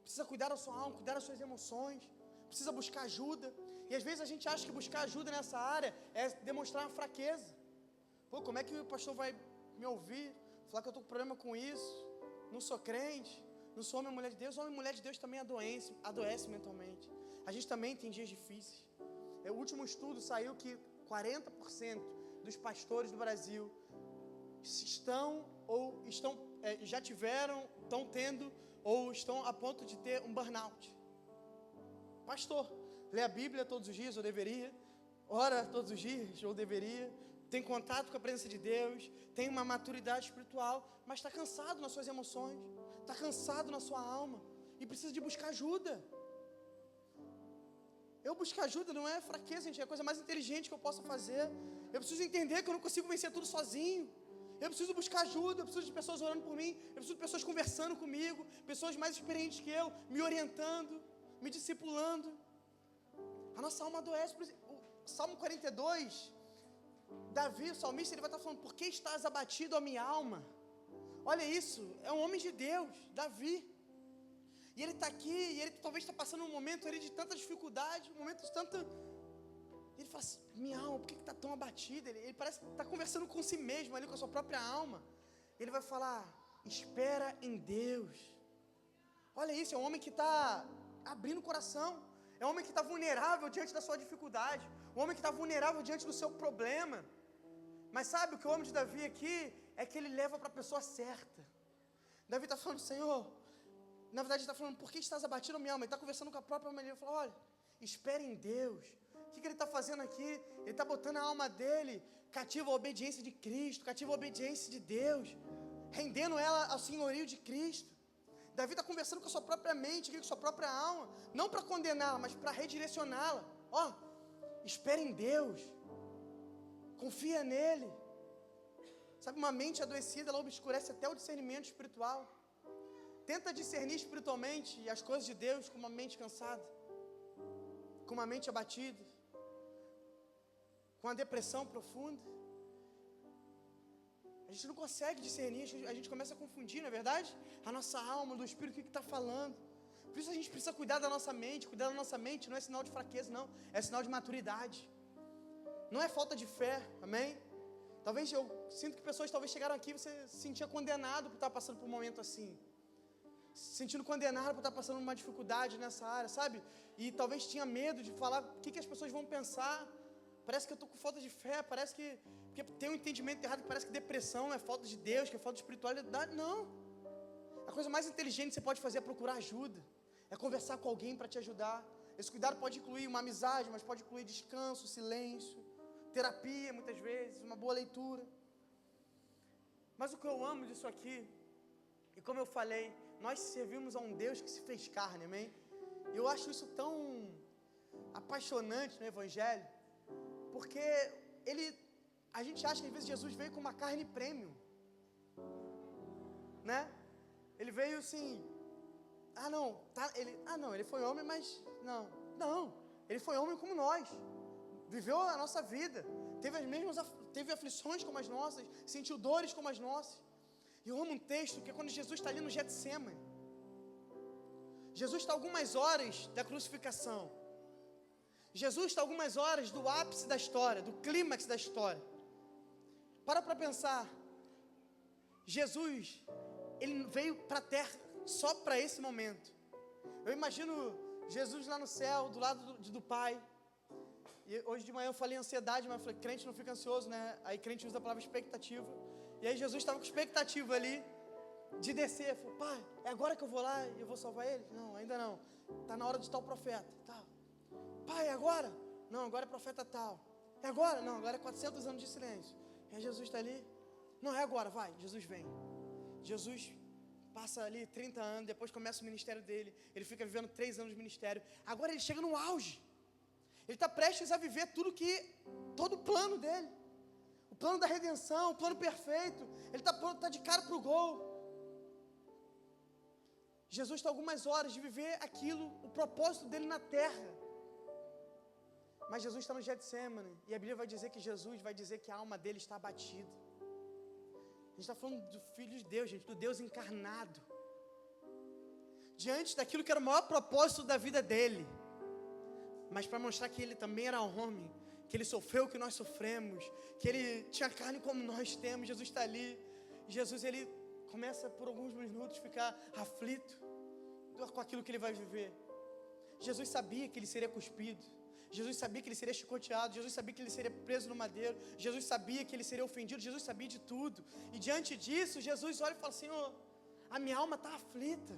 Precisa cuidar da sua alma, cuidar das suas emoções. Precisa buscar ajuda. E às vezes a gente acha que buscar ajuda nessa área é demonstrar uma fraqueza. Pô, como é que o pastor vai me ouvir? Falar que eu estou com problema com isso. Não sou crente. Não sou homem e mulher de Deus. Homem e mulher de Deus também adoece mentalmente. A gente também tem dias difíceis. O último estudo saiu que 40% dos pastores do Brasil já tiveram, estão tendo ou estão a ponto de ter um burnout. Pastor, lê a Bíblia todos os dias, ou deveria, ora todos os dias, ou deveria, tem contato com a presença de Deus, tem uma maturidade espiritual, mas está cansado nas suas emoções, está cansado na sua alma, e precisa de buscar ajuda. Eu buscar ajuda não é fraqueza, gente, é a coisa mais inteligente que eu possa fazer. Eu preciso entender que eu não consigo vencer tudo sozinho. Eu preciso buscar ajuda, eu preciso de pessoas orando por mim, eu preciso de pessoas conversando comigo, pessoas mais experientes que eu, me orientando, me discipulando. A nossa alma adoece. O Salmo 42, Davi, o salmista, ele vai estar falando, por que estás abatido, a minha alma? Olha isso, é um homem de Deus, Davi. E ele está aqui, e ele talvez está passando um momento ali de tanta dificuldade, um momento de tanta... Ele fala assim, minha alma, por que está tão abatida? Ele parece que está conversando com si mesmo ali, com a sua própria alma. Ele vai falar, espera em Deus. Olha isso, é um homem que está abrindo o coração. É um homem que está vulnerável diante da sua dificuldade. Um homem que está vulnerável diante do seu problema. Mas sabe o que o homem de Davi aqui é que ele leva para a pessoa certa. Davi está falando, Senhor, na verdade ele está falando, por que estás abatido, minha alma? Ele está conversando com a própria alma. Ele fala, olha, espere em Deus. O que ele está fazendo aqui? Ele está botando a alma dele cativa à obediência de Cristo, cativa à obediência de Deus, rendendo ela ao senhorio de Cristo. Davi está conversando com a sua própria mente, com a sua própria alma, não para condená-la, mas para redirecioná-la. Ó, espere em Deus, confia nele. Sabe, uma mente adoecida, ela obscurece até o discernimento espiritual. Tenta discernir espiritualmente as coisas de Deus com uma mente cansada, com uma mente abatida, com uma depressão profunda. A gente não consegue discernir, a gente começa a confundir, não é verdade? A nossa alma, do Espírito, o que está falando. Por isso a gente precisa cuidar da nossa mente. Cuidar da nossa mente não é sinal de fraqueza, não. É sinal de maturidade. Não é falta de fé, amém? Talvez eu sinto que pessoas talvez chegaram aqui e você se sentia condenado por estar passando por um momento assim. Se sentindo condenado por estar passando uma dificuldade nessa área, sabe? E talvez tinha medo de falar o que as pessoas vão pensar. Parece que eu estou com falta de fé, parece que... Porque tem um entendimento errado que parece que depressão é falta de Deus, que é falta de espiritualidade. Não. A coisa mais inteligente que você pode fazer é procurar ajuda. É conversar com alguém para te ajudar. Esse cuidado pode incluir uma amizade, mas pode incluir descanso, silêncio, terapia muitas vezes, uma boa leitura. Mas o que eu amo disso aqui, e como eu falei, nós servimos a um Deus que se fez carne, amém? E eu acho isso tão apaixonante no Evangelho, porque a gente acha que às vezes Jesus veio com uma carne premium, né? Ele veio assim, ele foi homem, mas não, ele foi homem como nós, viveu a nossa vida, teve aflições como as nossas, sentiu dores como as nossas. E eu amo um texto que é quando Jesus está ali no Getsemane. Jesus está algumas horas da crucificação. Jesus está algumas horas do ápice da história, do clímax da história. Para pensar. Jesus, ele veio para a terra só para esse momento. Eu imagino Jesus lá no céu, do lado do Pai. E hoje de manhã eu falei ansiedade, mas eu falei, crente não fica ansioso, né? Aí crente usa a palavra expectativa. E aí Jesus estava com expectativa ali. de descer. Falou, pai, é agora que eu vou lá e eu vou salvar ele? Não, ainda não. Está na hora de tal profeta. Tá. Pai, é agora? Não, agora é profeta tal. É agora? Não, agora é 400 anos de silêncio. E Jesus está ali. Não, é agora, vai. Jesus vem. Jesus passa ali 30 anos, depois começa o ministério dele. Ele fica vivendo 3 anos de ministério. Agora ele chega no auge. Ele está prestes a viver todo o plano dele. O plano da redenção, o plano perfeito. Ele está de cara para o gol. Jesus está algumas horas de viver aquilo, o propósito dele na terra. Mas Jesus está no Getsemane, e a Bíblia vai dizer que Jesus vai dizer que a alma dele está abatida. A gente está falando do Filho de Deus, gente, do Deus encarnado. Diante daquilo que era o maior propósito da vida dele. Mas para mostrar que ele também era homem, que ele sofreu o que nós sofremos, que ele tinha carne como nós temos, Jesus está ali. Jesus, ele começa por alguns minutos a ficar aflito com aquilo que ele vai viver. Jesus sabia que ele seria cuspido. Jesus sabia que ele seria chicoteado. Jesus sabia que ele seria preso no madeiro. Jesus sabia que ele seria ofendido. Jesus sabia de tudo. E diante disso, Jesus olha e fala, Senhor, a minha alma está aflita.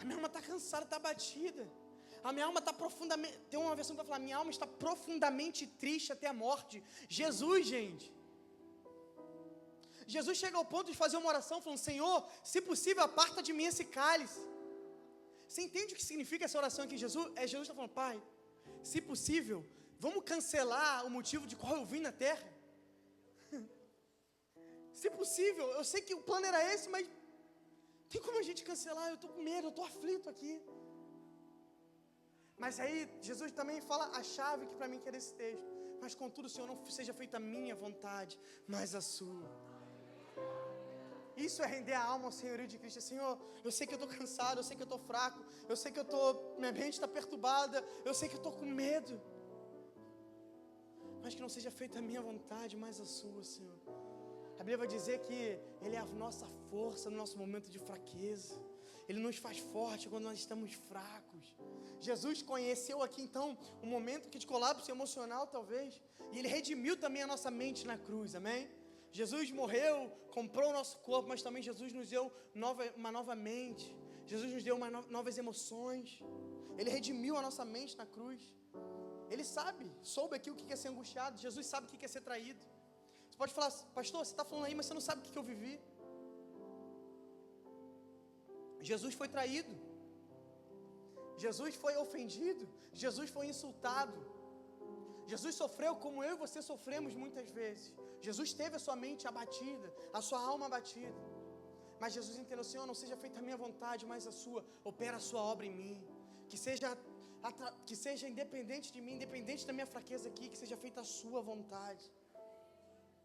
A minha alma está cansada, está abatida. A minha alma está profundamente... Tem uma versão que vai falar, minha alma está profundamente triste até a morte. Jesus, gente. Jesus chega ao ponto de fazer uma oração falando, Senhor, se possível, aparta de mim esse cálice. Você entende o que significa essa oração aqui? Jesus está falando, Pai, se possível, vamos cancelar o motivo de qual eu vim na terra? Se possível, eu sei que o plano era esse, mas tem como a gente cancelar? Eu estou com medo, eu estou aflito aqui. Mas aí, Jesus também fala a chave que para mim que era esse texto. Mas contudo, Senhor, não seja feita a minha vontade, mas a sua. Isso é render a alma ao senhorio de Cristo. Senhor, eu sei que eu estou cansado, eu sei que eu estou fraco, eu sei que minha mente está perturbada, eu sei que eu estou com medo. Mas que não seja feita a minha vontade, mas a sua, Senhor. A Bíblia vai dizer que Ele é a nossa força no nosso momento de fraqueza. Ele nos faz forte quando nós estamos fracos. Jesus conheceu aqui então um momento de colapso emocional talvez. E Ele redimiu também a nossa mente na cruz, amém? Jesus morreu, comprou o nosso corpo, mas também Jesus nos deu uma nova mente. Jesus nos deu novas emoções. Ele redimiu a nossa mente na cruz. Ele soube aqui o que é ser angustiado. Jesus sabe o que é ser traído. Você pode falar, pastor, você está falando aí, mas você não sabe o que eu vivi. Jesus foi traído. Jesus foi ofendido. Jesus foi insultado. Jesus sofreu como eu e você sofremos muitas vezes. Jesus teve a sua mente abatida, a sua alma abatida. Mas Jesus entendeu, Senhor, não seja feita a minha vontade, mas a sua. Opera a sua obra em mim. Que seja independente de mim, independente da minha fraqueza aqui, que seja feita a sua vontade.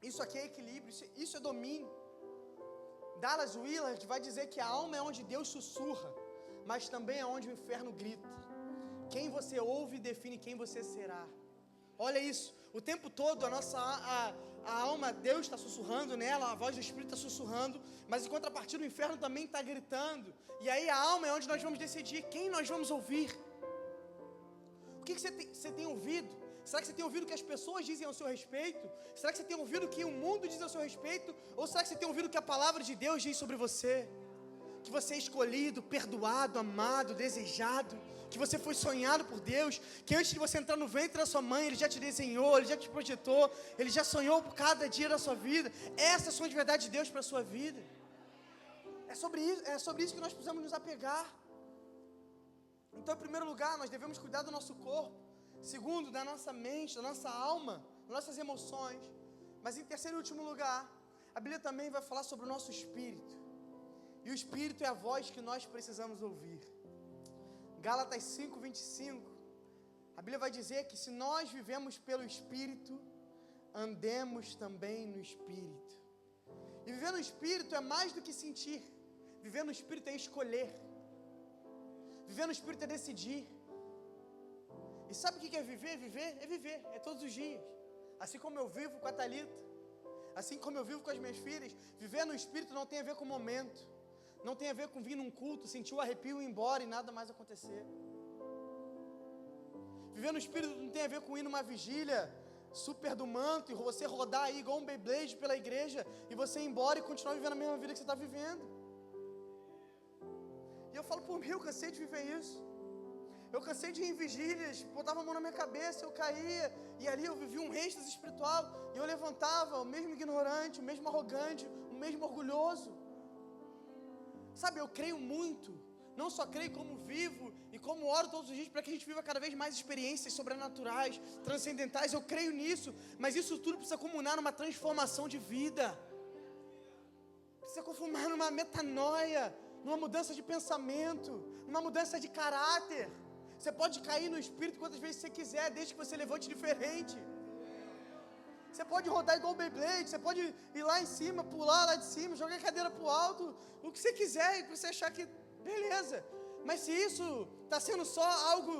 Isso aqui é equilíbrio, isso é domínio. Dallas Willard vai dizer que a alma é onde Deus sussurra, mas também é onde o inferno grita. Quem você ouve define quem você será. Olha isso, o tempo todo a alma, Deus está sussurrando nela, a voz do Espírito está sussurrando, mas em contrapartida o inferno também está gritando. E aí a alma é onde nós vamos decidir quem nós vamos ouvir. O que você tem ouvido? Será que você tem ouvido o que as pessoas dizem ao seu respeito? Será que você tem ouvido o que o mundo diz ao seu respeito? Ou será que você tem ouvido o que a palavra de Deus diz sobre você? Que você é escolhido, perdoado, amado, desejado, que você foi sonhado por Deus, que antes de você entrar no ventre da sua mãe, Ele já te desenhou, Ele já te projetou, Ele já sonhou por cada dia da sua vida. Essas são as verdades de Deus para a sua vida. É sobre isso que nós precisamos nos apegar. Então, em primeiro lugar, nós devemos cuidar do nosso corpo. Segundo, da nossa mente, da nossa alma, das nossas emoções. Mas em terceiro e último lugar, a Bíblia também vai falar sobre o nosso espírito. E o espírito é a voz que nós precisamos ouvir. Gálatas 5:25. A Bíblia vai dizer que se nós vivemos pelo espírito, andemos também no espírito. E viver no espírito é mais do que sentir. Viver no espírito é escolher. Viver no espírito é decidir. E sabe o que é viver? Viver é viver, é todos os dias. Assim como eu vivo com a Thalita, assim como eu vivo com as minhas filhas, viver no espírito não tem a ver com o momento. Não tem a ver com vir num culto, sentir o arrepio e ir embora e nada mais acontecer. Viver no espírito não tem a ver com ir numa vigília, super do manto e você rodar aí igual um Beyblade pela igreja e você ir embora e continuar vivendo a mesma vida que você está vivendo. E eu falo, por mim, eu cansei de viver isso. Eu cansei de ir em vigílias, botava a mão na minha cabeça, eu caía, e ali eu vivia um êxtase espiritual, e eu levantava, o mesmo ignorante, o mesmo arrogante, o mesmo orgulhoso. Sabe, eu creio muito, não só creio como vivo, e como oro todos os dias, para que a gente viva cada vez mais experiências sobrenaturais, transcendentais, eu creio nisso, mas isso tudo precisa culminar numa transformação de vida, precisa culminar numa metanoia, numa mudança de pensamento, numa mudança de caráter. Você pode cair no Espírito quantas vezes você quiser, desde que você levante diferente. Você pode rodar igual o Beyblade, você pode ir lá em cima, pular lá de cima, jogar a cadeira para o alto, o que você quiser, e você achar que, beleza. Mas se isso está sendo só algo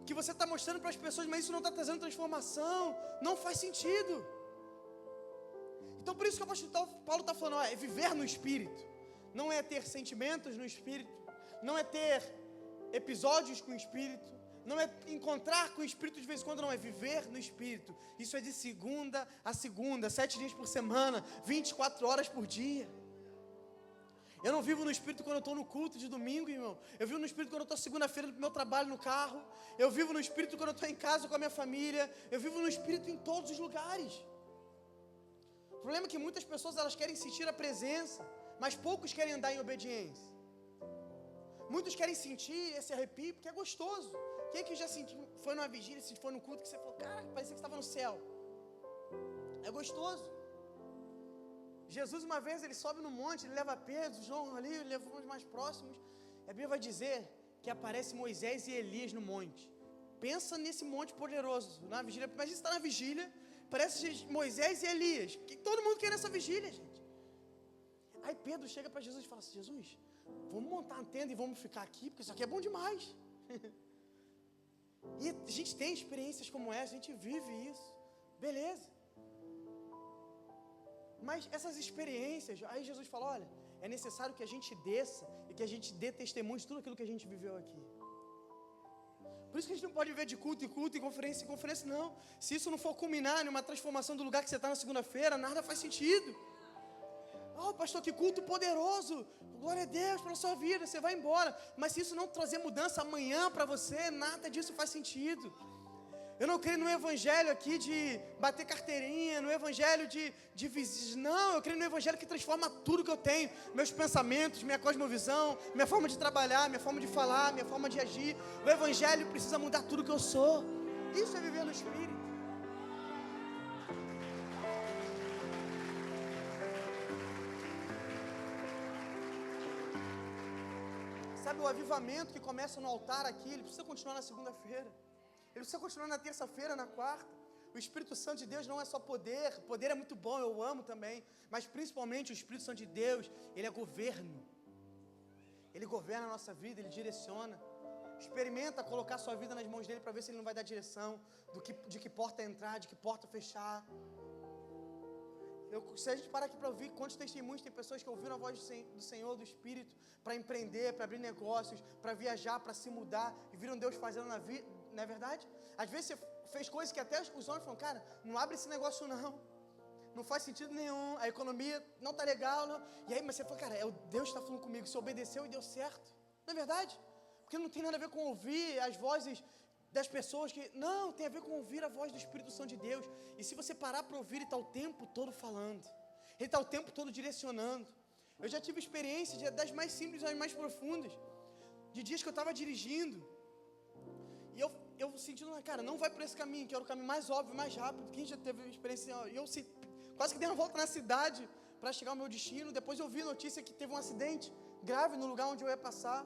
que você está mostrando para as pessoas, mas isso não está trazendo transformação, não faz sentido. Então por isso que o apóstolo Paulo está falando, é viver no Espírito. Não é ter sentimentos no Espírito, não é ter episódios com o Espírito, não é encontrar com o Espírito de vez em quando, não, é viver no Espírito. Isso é de segunda a segunda, 7 dias por semana, 24 horas por dia. Eu não vivo no Espírito quando eu estou no culto de domingo, irmão. Eu vivo no Espírito quando eu estou segunda-feira no meu trabalho no carro. Eu vivo no Espírito quando eu estou em casa com a minha família. Eu vivo no Espírito em todos os lugares. O problema é que muitas pessoas elas querem sentir a presença, mas poucos querem andar em obediência. Muitos querem sentir esse arrepio porque é gostoso. Quem que já sentiu, foi numa vigília, se foi no culto que você falou, cara, parecia que estava no céu. É gostoso. Jesus uma vez, ele sobe no monte, ele leva Pedro, João ali, ele leva os mais próximos. A Bíblia vai dizer que aparece Moisés e Elias no monte. Pensa nesse monte poderoso, na vigília, imagina você está na vigília, parece Moisés e Elias, que todo mundo quer nessa vigília, gente. Aí Pedro chega para Jesus e fala assim, Jesus, vamos montar uma tenda e vamos ficar aqui, porque isso aqui é bom demais. E a gente tem experiências como essa, a gente vive isso, beleza. Mas essas experiências, aí Jesus fala, olha, é necessário que a gente desça e que a gente dê testemunho de tudo aquilo que a gente viveu aqui. Por isso que a gente não pode viver de culto em culto, em conferência, não. Se isso não for culminar em uma transformação do lugar que você está na segunda-feira, nada faz sentido. Oh, pastor, que culto poderoso, glória a Deus pela sua vida, você vai embora. Mas se isso não trazer mudança amanhã para você, nada disso faz sentido. Eu não creio no evangelho aqui de bater carteirinha, no evangelho de visitas. Não, eu creio no evangelho que transforma tudo que eu tenho. Meus pensamentos, minha cosmovisão, minha forma de trabalhar, minha forma de falar, minha forma de agir. O evangelho precisa mudar tudo que eu sou. Isso é viver no Espírito. Sabe, o avivamento que começa no altar aqui, ele precisa continuar na segunda-feira. Ele precisa continuar na terça-feira, na quarta. O Espírito Santo de Deus não é só poder. Poder é muito bom, eu amo também. Mas principalmente o Espírito Santo de Deus, ele é governo. Ele governa a nossa vida, ele direciona. Experimenta colocar sua vida nas mãos dele para ver se ele não vai dar direção. De que porta entrar, de que porta fechar. Se a gente parar aqui para ouvir quantos testemunhos, tem pessoas que ouviram a voz do Senhor, do Espírito, para empreender, para abrir negócios, para viajar, para se mudar, e viram Deus fazendo na vida, não é verdade? Às vezes você fez coisas que até os homens falam, cara, não abre esse negócio não faz sentido nenhum, a economia não está legal, não. E aí, mas você fala, cara, Deus está falando comigo, você obedeceu e deu certo, não é verdade? Porque não tem nada a ver com ouvir as vozes das pessoas que, não, tem a ver com ouvir a voz do Espírito Santo de Deus. E se você parar para ouvir, ele está o tempo todo falando, ele está o tempo todo direcionando. Eu já tive experiências das mais simples às mais profundas, de dias que eu estava dirigindo, e eu sentindo, cara, não vai por esse caminho, que era o caminho mais óbvio, mais rápido. Quem já teve experiência, eu quase que dei uma volta na cidade para chegar ao meu destino. Depois eu vi notícia que teve um acidente grave no lugar onde eu ia passar.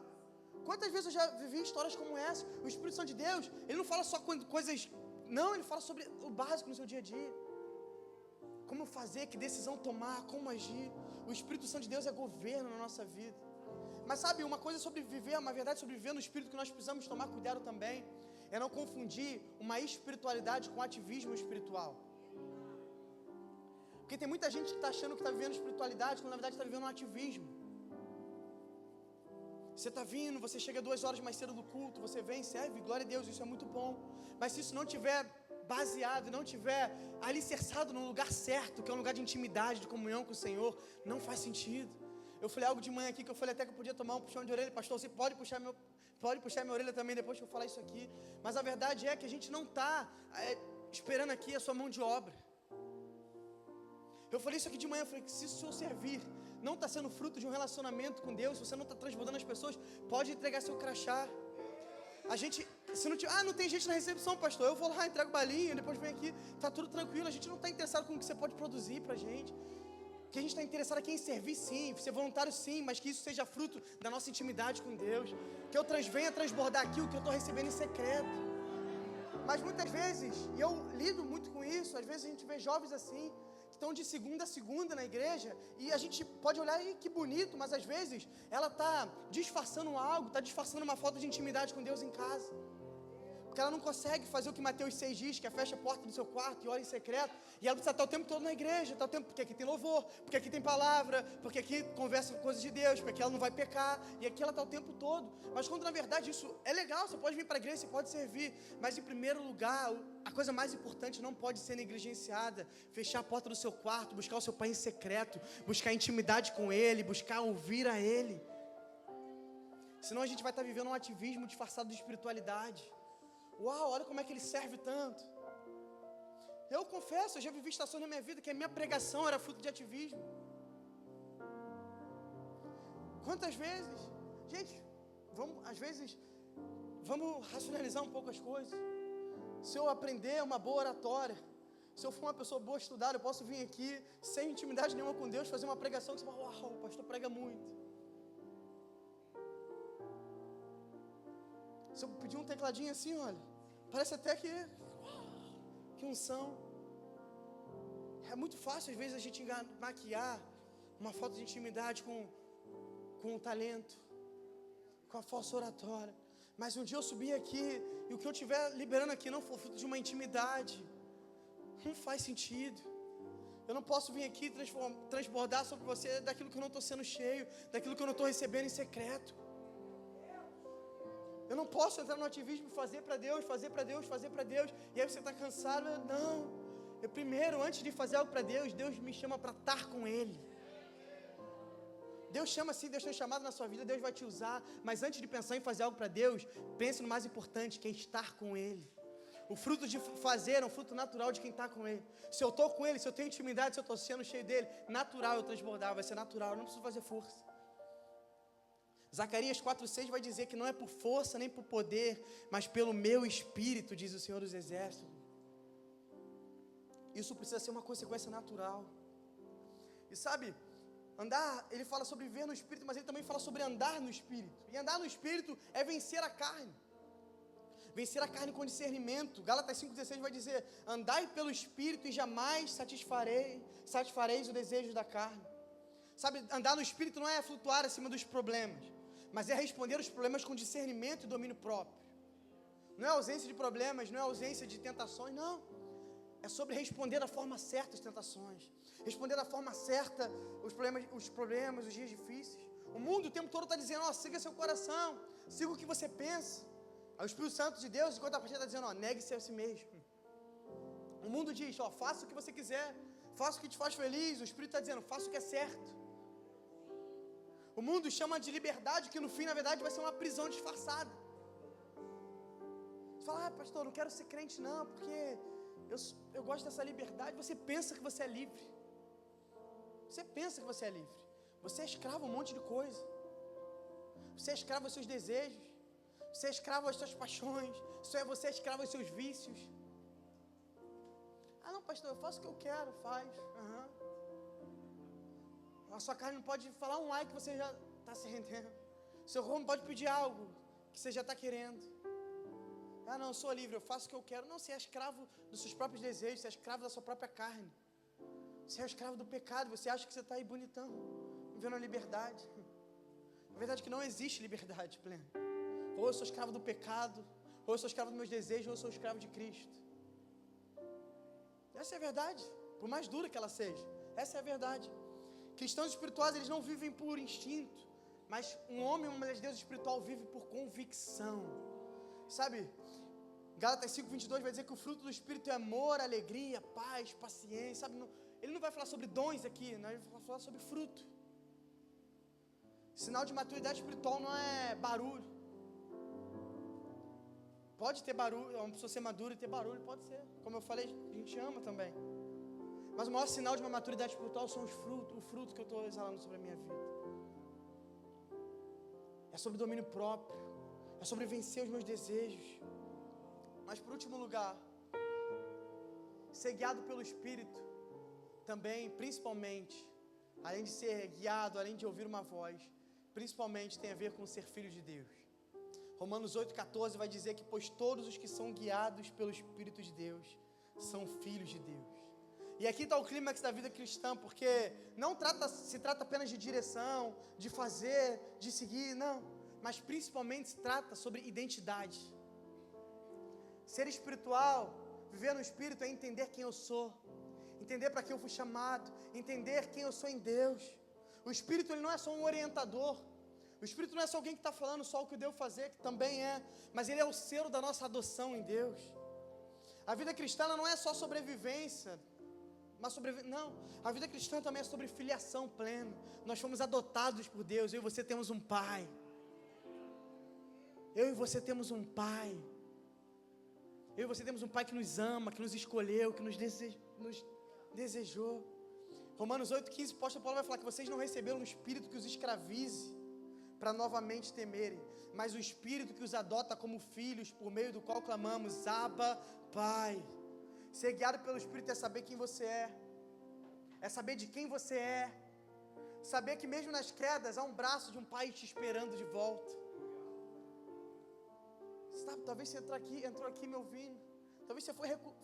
Quantas vezes eu já vivi histórias como essa? O Espírito Santo de Deus, ele não fala só coisas, não, ele fala sobre o básico no seu dia a dia. Como fazer, que decisão tomar, como agir. O Espírito Santo de Deus é governo na nossa vida. Mas sabe, uma coisa sobre viver, uma verdade sobre viver no Espírito que nós precisamos tomar cuidado também, é não confundir uma espiritualidade com ativismo espiritual. Porque tem muita gente que está achando que está vivendo espiritualidade, quando na verdade está vivendo um ativismo. Você está vindo, você chega 2 horas mais cedo do culto, você vem, serve, glória a Deus, isso é muito bom. Mas se isso não estiver baseado, não tiver alicerçado no lugar certo, que é um lugar de intimidade, de comunhão com o Senhor, não faz sentido. Eu falei algo de manhã aqui, que eu falei até que eu podia tomar um puxão de orelha. Pastor, você pode puxar minha orelha também, depois que eu falar isso aqui. Mas a verdade é que a gente não está esperando aqui a sua mão de obra. Eu falei isso aqui de manhã, eu falei que se o seu servir não está sendo fruto de um relacionamento com Deus, se você não está transbordando as pessoas, pode entregar seu crachá. A gente, se não tiver, não tem gente na recepção, pastor, eu vou lá, entrego balinha, depois venho aqui, está tudo tranquilo. A gente não está interessado com o que você pode produzir para a gente. Que a gente está interessado aqui em servir sim, ser voluntário sim, mas que isso seja fruto da nossa intimidade com Deus. Que eu venha transbordar aqui o que eu estou recebendo em secreto. Mas muitas vezes, e eu lido muito com isso, às vezes a gente vê jovens assim, que estão de segunda a segunda na igreja, e a gente pode olhar e que bonito, mas às vezes ela está disfarçando algo, está disfarçando uma falta de intimidade com Deus em casa. Porque ela não consegue fazer o que Mateus 6 diz, que é fecha a porta do seu quarto e ora em secreto, e ela precisa estar o tempo todo na igreja, porque aqui tem louvor, porque aqui tem palavra, porque aqui conversa com coisas de Deus, porque aqui ela não vai pecar, e aqui ela está o tempo todo. Mas quando na verdade isso é legal, você pode vir para a igreja, você pode servir, mas em primeiro lugar, a coisa mais importante não pode ser negligenciada. Fechar a porta do seu quarto, buscar o seu pai em secreto, buscar intimidade com ele, buscar ouvir a ele. Senão a gente vai estar vivendo um ativismo disfarçado de espiritualidade. Uau, olha como é que ele serve tanto. Eu confesso, eu já vivi estações na minha vida que a minha pregação era fruto de ativismo. Quantas vezes? Gente, vamos racionalizar um pouco as coisas. Se eu aprender uma boa oratória, se eu for uma pessoa boa estudada, eu posso vir aqui sem intimidade nenhuma com Deus, fazer uma pregação que você fala, uau, o pastor prega muito. Se eu pedir um tecladinho assim, olha, parece até que unção. É muito fácil às vezes a gente maquiar uma falta de intimidade com o talento, com a falsa oratória. Mas um dia eu subi aqui e o que eu estiver liberando aqui não for fruto de uma intimidade, não faz sentido. Eu não posso vir aqui transbordar sobre você daquilo que eu não estou sendo cheio, daquilo que eu não estou recebendo em secreto. Eu não posso entrar no ativismo e fazer para Deus, fazer para Deus, fazer para Deus. E aí você está cansado. Não. Eu primeiro, antes de fazer algo para Deus, Deus me chama para estar com Ele. Deus chama assim, Deus tem chamado na sua vida, Deus vai te usar. Mas antes de pensar em fazer algo para Deus, pense no mais importante, que é estar com Ele. O fruto de fazer é um fruto natural de quem está com Ele. Se eu estou com Ele, se eu tenho intimidade, se eu estou sendo cheio dEle, natural eu transbordar, vai ser natural, eu não preciso fazer força. Zacarias 4,6 vai dizer que não é por força nem por poder, mas pelo meu Espírito, diz o Senhor dos Exércitos. Isso precisa ser uma consequência natural. E sabe, ele fala sobre viver no Espírito, mas ele também fala sobre andar no Espírito. E andar no Espírito é vencer a carne. Vencer a carne com discernimento. Gálatas 5,16 vai dizer, andai pelo Espírito e jamais satisfareis o desejo da carne. Sabe, andar no Espírito não é flutuar acima dos problemas, mas é responder os problemas com discernimento e domínio próprio. Não é ausência de problemas, não é ausência de tentações, não. É sobre responder da forma certa as tentações. Responder da forma certa os problemas, os dias difíceis. O mundo o tempo todo está dizendo, siga seu coração, siga o que você pensa. Aí o Espírito Santo de Deus, em contrapartida, está dizendo, negue-se a si mesmo. O mundo diz, faça o que você quiser, faça o que te faz feliz. O Espírito está dizendo, faça o que é certo. O mundo chama de liberdade, que no fim, na verdade, vai ser uma prisão disfarçada. Você fala, pastor, não quero ser crente não, porque eu gosto dessa liberdade. Você pensa que você é livre. Você pensa que você é livre. Você é escravo a um monte de coisa. Você é escravo aos seus desejos. Você é escravo às suas paixões. Você é escravo aos seus vícios. Não, pastor, eu faço o que eu quero, faz. A sua carne não pode falar um ai que você já está se rendendo. Seu corpo não pode pedir algo que você já está querendo. Não, eu sou livre, eu faço o que eu quero. Não, você é escravo dos seus próprios desejos, você é escravo da sua própria carne. Você é escravo do pecado, você acha que você está aí bonitão, vivendo a liberdade. A verdade é que não existe liberdade plena. Ou eu sou escravo do pecado, ou eu sou escravo dos meus desejos, ou eu sou escravo de Cristo. Essa é a verdade, por mais dura que ela seja. Essa é a verdade. Cristãos espirituais, eles não vivem por instinto, mas um homem, uma mulher de Deus espiritual vive por convicção. Sabe, Gálatas 5:22 vai dizer que o fruto do Espírito é amor, alegria, paz, paciência, sabe? Ele não vai falar sobre dons aqui, não, ele vai falar sobre fruto. Sinal de maturidade espiritual não é barulho. Pode ter barulho, uma pessoa ser madura e ter barulho, pode ser. Como eu falei, a gente ama também. Mas o maior sinal de uma maturidade espiritual são os frutos, o fruto que eu estou exalando sobre a minha vida. É sobre domínio próprio, é sobre vencer os meus desejos. Mas por último lugar, ser guiado pelo Espírito também, principalmente, além de ser guiado, além de ouvir uma voz, principalmente tem a ver com ser filho de Deus. Romanos 8,14 vai dizer que pois todos os que são guiados pelo Espírito de Deus são filhos de Deus. E aqui está o clímax da vida cristã, porque não se trata apenas de direção, de fazer, de seguir, não. Mas principalmente se trata sobre identidade. Ser espiritual, viver no Espírito é entender quem eu sou, entender para que eu fui chamado, entender quem eu sou em Deus. O Espírito ele não é só um orientador, o Espírito não é só alguém que está falando só o que eu devo fazer, que também é, mas ele é o selo da nossa adoção em Deus. A vida cristã não é só sobrevivência, não, a vida cristã também é sobre filiação plena. Nós fomos adotados por Deus, eu e você temos um pai. Eu e você temos um pai. Eu e você temos um pai que nos ama, que nos escolheu, que nos desejou. Romanos 8,15, o apóstolo Paulo vai falar que vocês não receberam um espírito que os escravize para novamente temerem, mas o espírito que os adota como filhos, por meio do qual clamamos, Abba, Pai. Ser guiado pelo Espírito é saber quem você é saber de quem você é, saber que mesmo nas quedas há um braço de um pai te esperando de volta. Sabe, talvez você entrou aqui me ouvindo, talvez você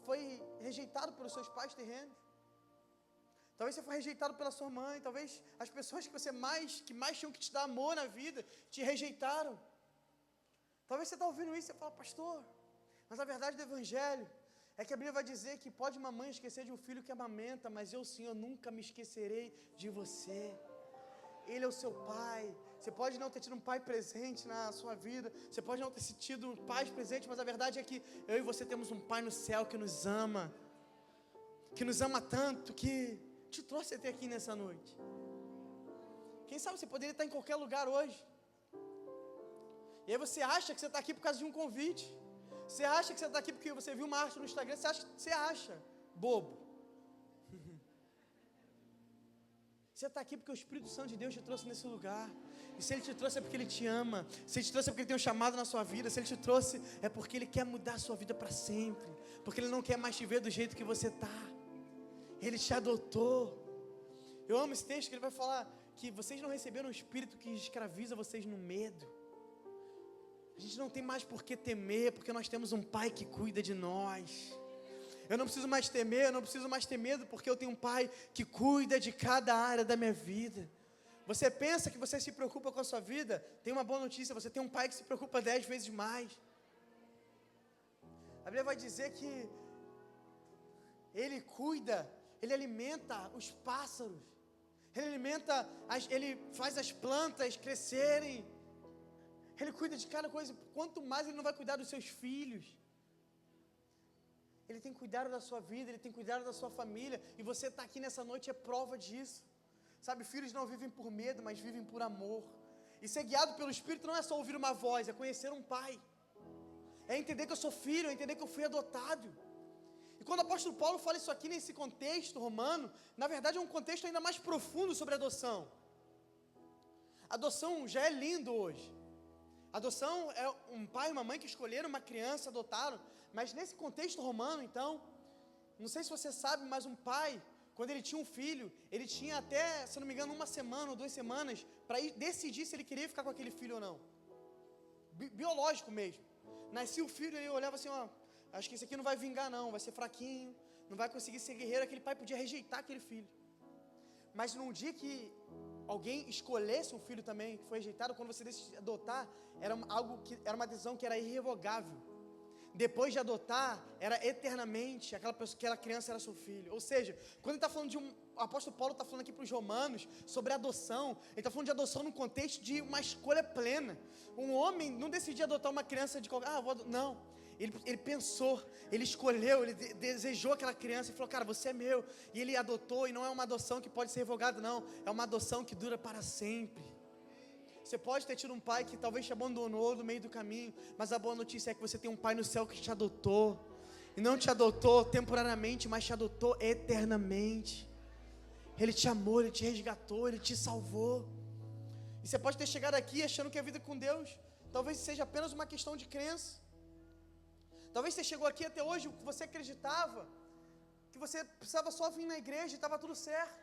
foi rejeitado pelos seus pais terrenos, talvez você foi rejeitado pela sua mãe, talvez as pessoas que mais tinham que te dar amor na vida, te rejeitaram. Talvez você está ouvindo isso e você fala, pastor, mas a verdade do Evangelho é que a Bíblia vai dizer que pode uma mãe esquecer de um filho que amamenta, mas eu, Senhor, nunca me esquecerei de você. Ele é o seu pai. Você pode não ter tido um pai presente na sua vida, você pode não ter tido pais presentes, mas a verdade é que eu e você temos um pai no céu que nos ama tanto, que te trouxe até aqui nessa noite. Quem sabe você poderia estar em qualquer lugar hoje, e aí você acha que você está aqui por causa de um convite. Você acha que você está aqui porque você viu uma arte no Instagram, você acha bobo. Você está aqui porque o Espírito Santo de Deus te trouxe nesse lugar. E se Ele te trouxe é porque Ele te ama. Se Ele te trouxe é porque Ele tem um chamado na sua vida. Se Ele te trouxe é porque Ele quer mudar a sua vida para sempre. Porque Ele não quer mais te ver do jeito que você está. Ele te adotou. Eu amo esse texto que ele vai falar que vocês não receberam um espírito que escraviza vocês no medo. A gente não tem mais por que temer, porque nós temos um pai que cuida de nós. Eu não preciso mais temer, eu não preciso mais ter medo, porque eu tenho um pai que cuida de cada área da minha vida. Você pensa que você se preocupa com a sua vida? Tem uma boa notícia, você tem um pai que se preocupa 10 vezes mais. A Bíblia vai dizer que Ele cuida, Ele alimenta os pássaros, Ele faz as plantas crescerem, Ele cuida de cada coisa. Quanto mais Ele não vai cuidar dos seus filhos. Ele tem cuidado da sua vida, Ele tem cuidado da sua família, e você está aqui nessa noite é prova disso. Sabe, filhos não vivem por medo, mas vivem por amor. E ser guiado pelo Espírito não é só ouvir uma voz, é conhecer um pai. É entender que eu sou filho, é entender que eu fui adotado. E quando o apóstolo Paulo fala isso aqui nesse contexto romano, na verdade é um contexto ainda mais profundo sobre adoção. Adoção já é lindo hoje. Adoção é um pai e uma mãe que escolheram uma criança, adotaram. Mas nesse contexto romano, então, não sei se você sabe, mas um pai, quando ele tinha um filho, ele tinha até, se não me engano, 1 semana ou 2 semanas para decidir se ele queria ficar com aquele filho ou não. Biológico mesmo. Nascia o filho, ele olhava assim, ó, acho que esse aqui não vai vingar não, vai ser fraquinho, não vai conseguir ser guerreiro. Aquele pai podia rejeitar aquele filho. Mas num dia que alguém escolhesse um filho também, que foi rejeitado, quando você decidiu adotar, era uma decisão que era irrevogável. Depois de adotar, era eternamente, aquela criança era seu filho. Ou seja, quando ele está falando de o apóstolo Paulo está falando aqui para os romanos sobre adoção, ele está falando de adoção no contexto de uma escolha plena. Um homem não decidia adotar uma criança de qualquer, não. Ele pensou, ele escolheu, ele desejou aquela criança e falou, cara, você é meu. E ele adotou, e não é uma adoção que pode ser revogada, não. É uma adoção que dura para sempre. Você pode ter tido um pai que talvez te abandonou no meio do caminho, mas a boa notícia é que você tem um pai no céu que te adotou. E não te adotou temporariamente, mas te adotou eternamente. Ele te amou, Ele te resgatou, Ele te salvou. E você pode ter chegado aqui achando que a vida com Deus talvez seja apenas uma questão de crença. Talvez você chegou aqui até hoje, você acreditava que você precisava só vir na igreja e estava tudo certo.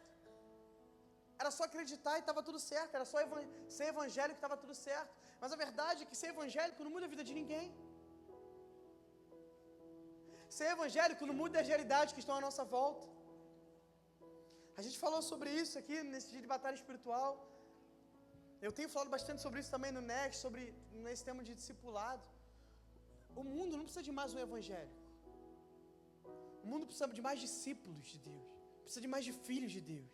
Era só acreditar e estava tudo certo. Era só ser evangélico e estava tudo certo. Mas a verdade é que ser evangélico não muda a vida de ninguém. Ser evangélico não muda as realidades que estão à nossa volta. A gente falou sobre isso aqui nesse dia de batalha espiritual. Eu tenho falado bastante sobre isso também no Next, nesse tema de discipulado. O mundo não precisa de mais um evangélico. O mundo precisa de mais discípulos de Deus. Precisa de mais de filhos de Deus.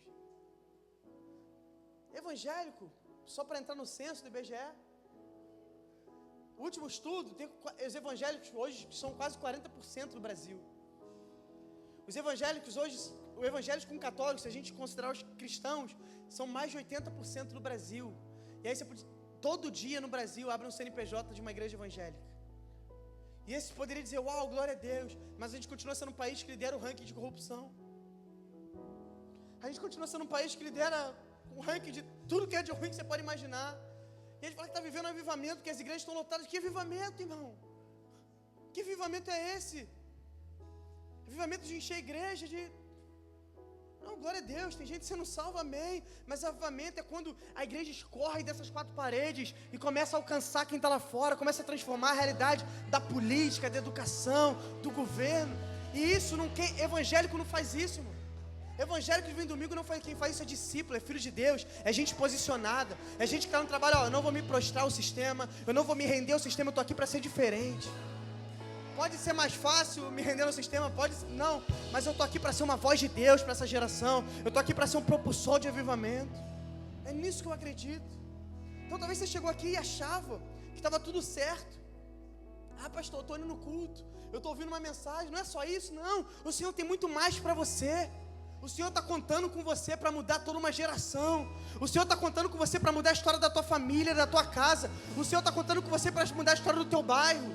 Evangélico, só para entrar no censo do IBGE. O último estudo, os evangélicos hoje são quase 40% do Brasil. Os evangélicos hoje, os evangélicos com católicos, se a gente considerar os cristãos, são mais de 80% do Brasil. E aí todo dia no Brasil abre um CNPJ de uma igreja evangélica. E esse poderia dizer, uau, glória a Deus, mas a gente continua sendo um país que lidera o ranking de corrupção. A gente continua sendo um país que lidera o ranking de tudo que é de ruim que você pode imaginar. E a gente fala que está vivendo um avivamento, que as igrejas estão lotadas. Que avivamento, irmão? Que avivamento é esse? Avivamento de encher a igreja, Não, glória a Deus, tem gente sendo salva, amém. Mas avivamento é quando a igreja escorre dessas 4 paredes e começa a alcançar quem está lá fora, começa a transformar a realidade da política, da educação, do governo. E isso, evangélico não faz isso, irmão. Evangélico que vem domingo, quem faz isso é discípulo, é filho de Deus, é gente posicionada, é gente que está no trabalho, eu não vou me prostrar ao sistema, eu não vou me render ao sistema, eu estou aqui para ser diferente. Pode ser mais fácil me render no sistema, não, mas eu estou aqui para ser uma voz de Deus para essa geração, eu estou aqui para ser um propulsor de avivamento, é nisso que eu acredito. Então talvez você chegou aqui e achava que estava tudo certo. Pastor, eu estou indo no culto, eu estou ouvindo uma mensagem, não é só isso, não, o Senhor tem muito mais para você. O Senhor está contando com você para mudar toda uma geração. O Senhor está contando com você para mudar a história da tua família, da tua casa. O Senhor está contando com você para mudar a história do teu bairro.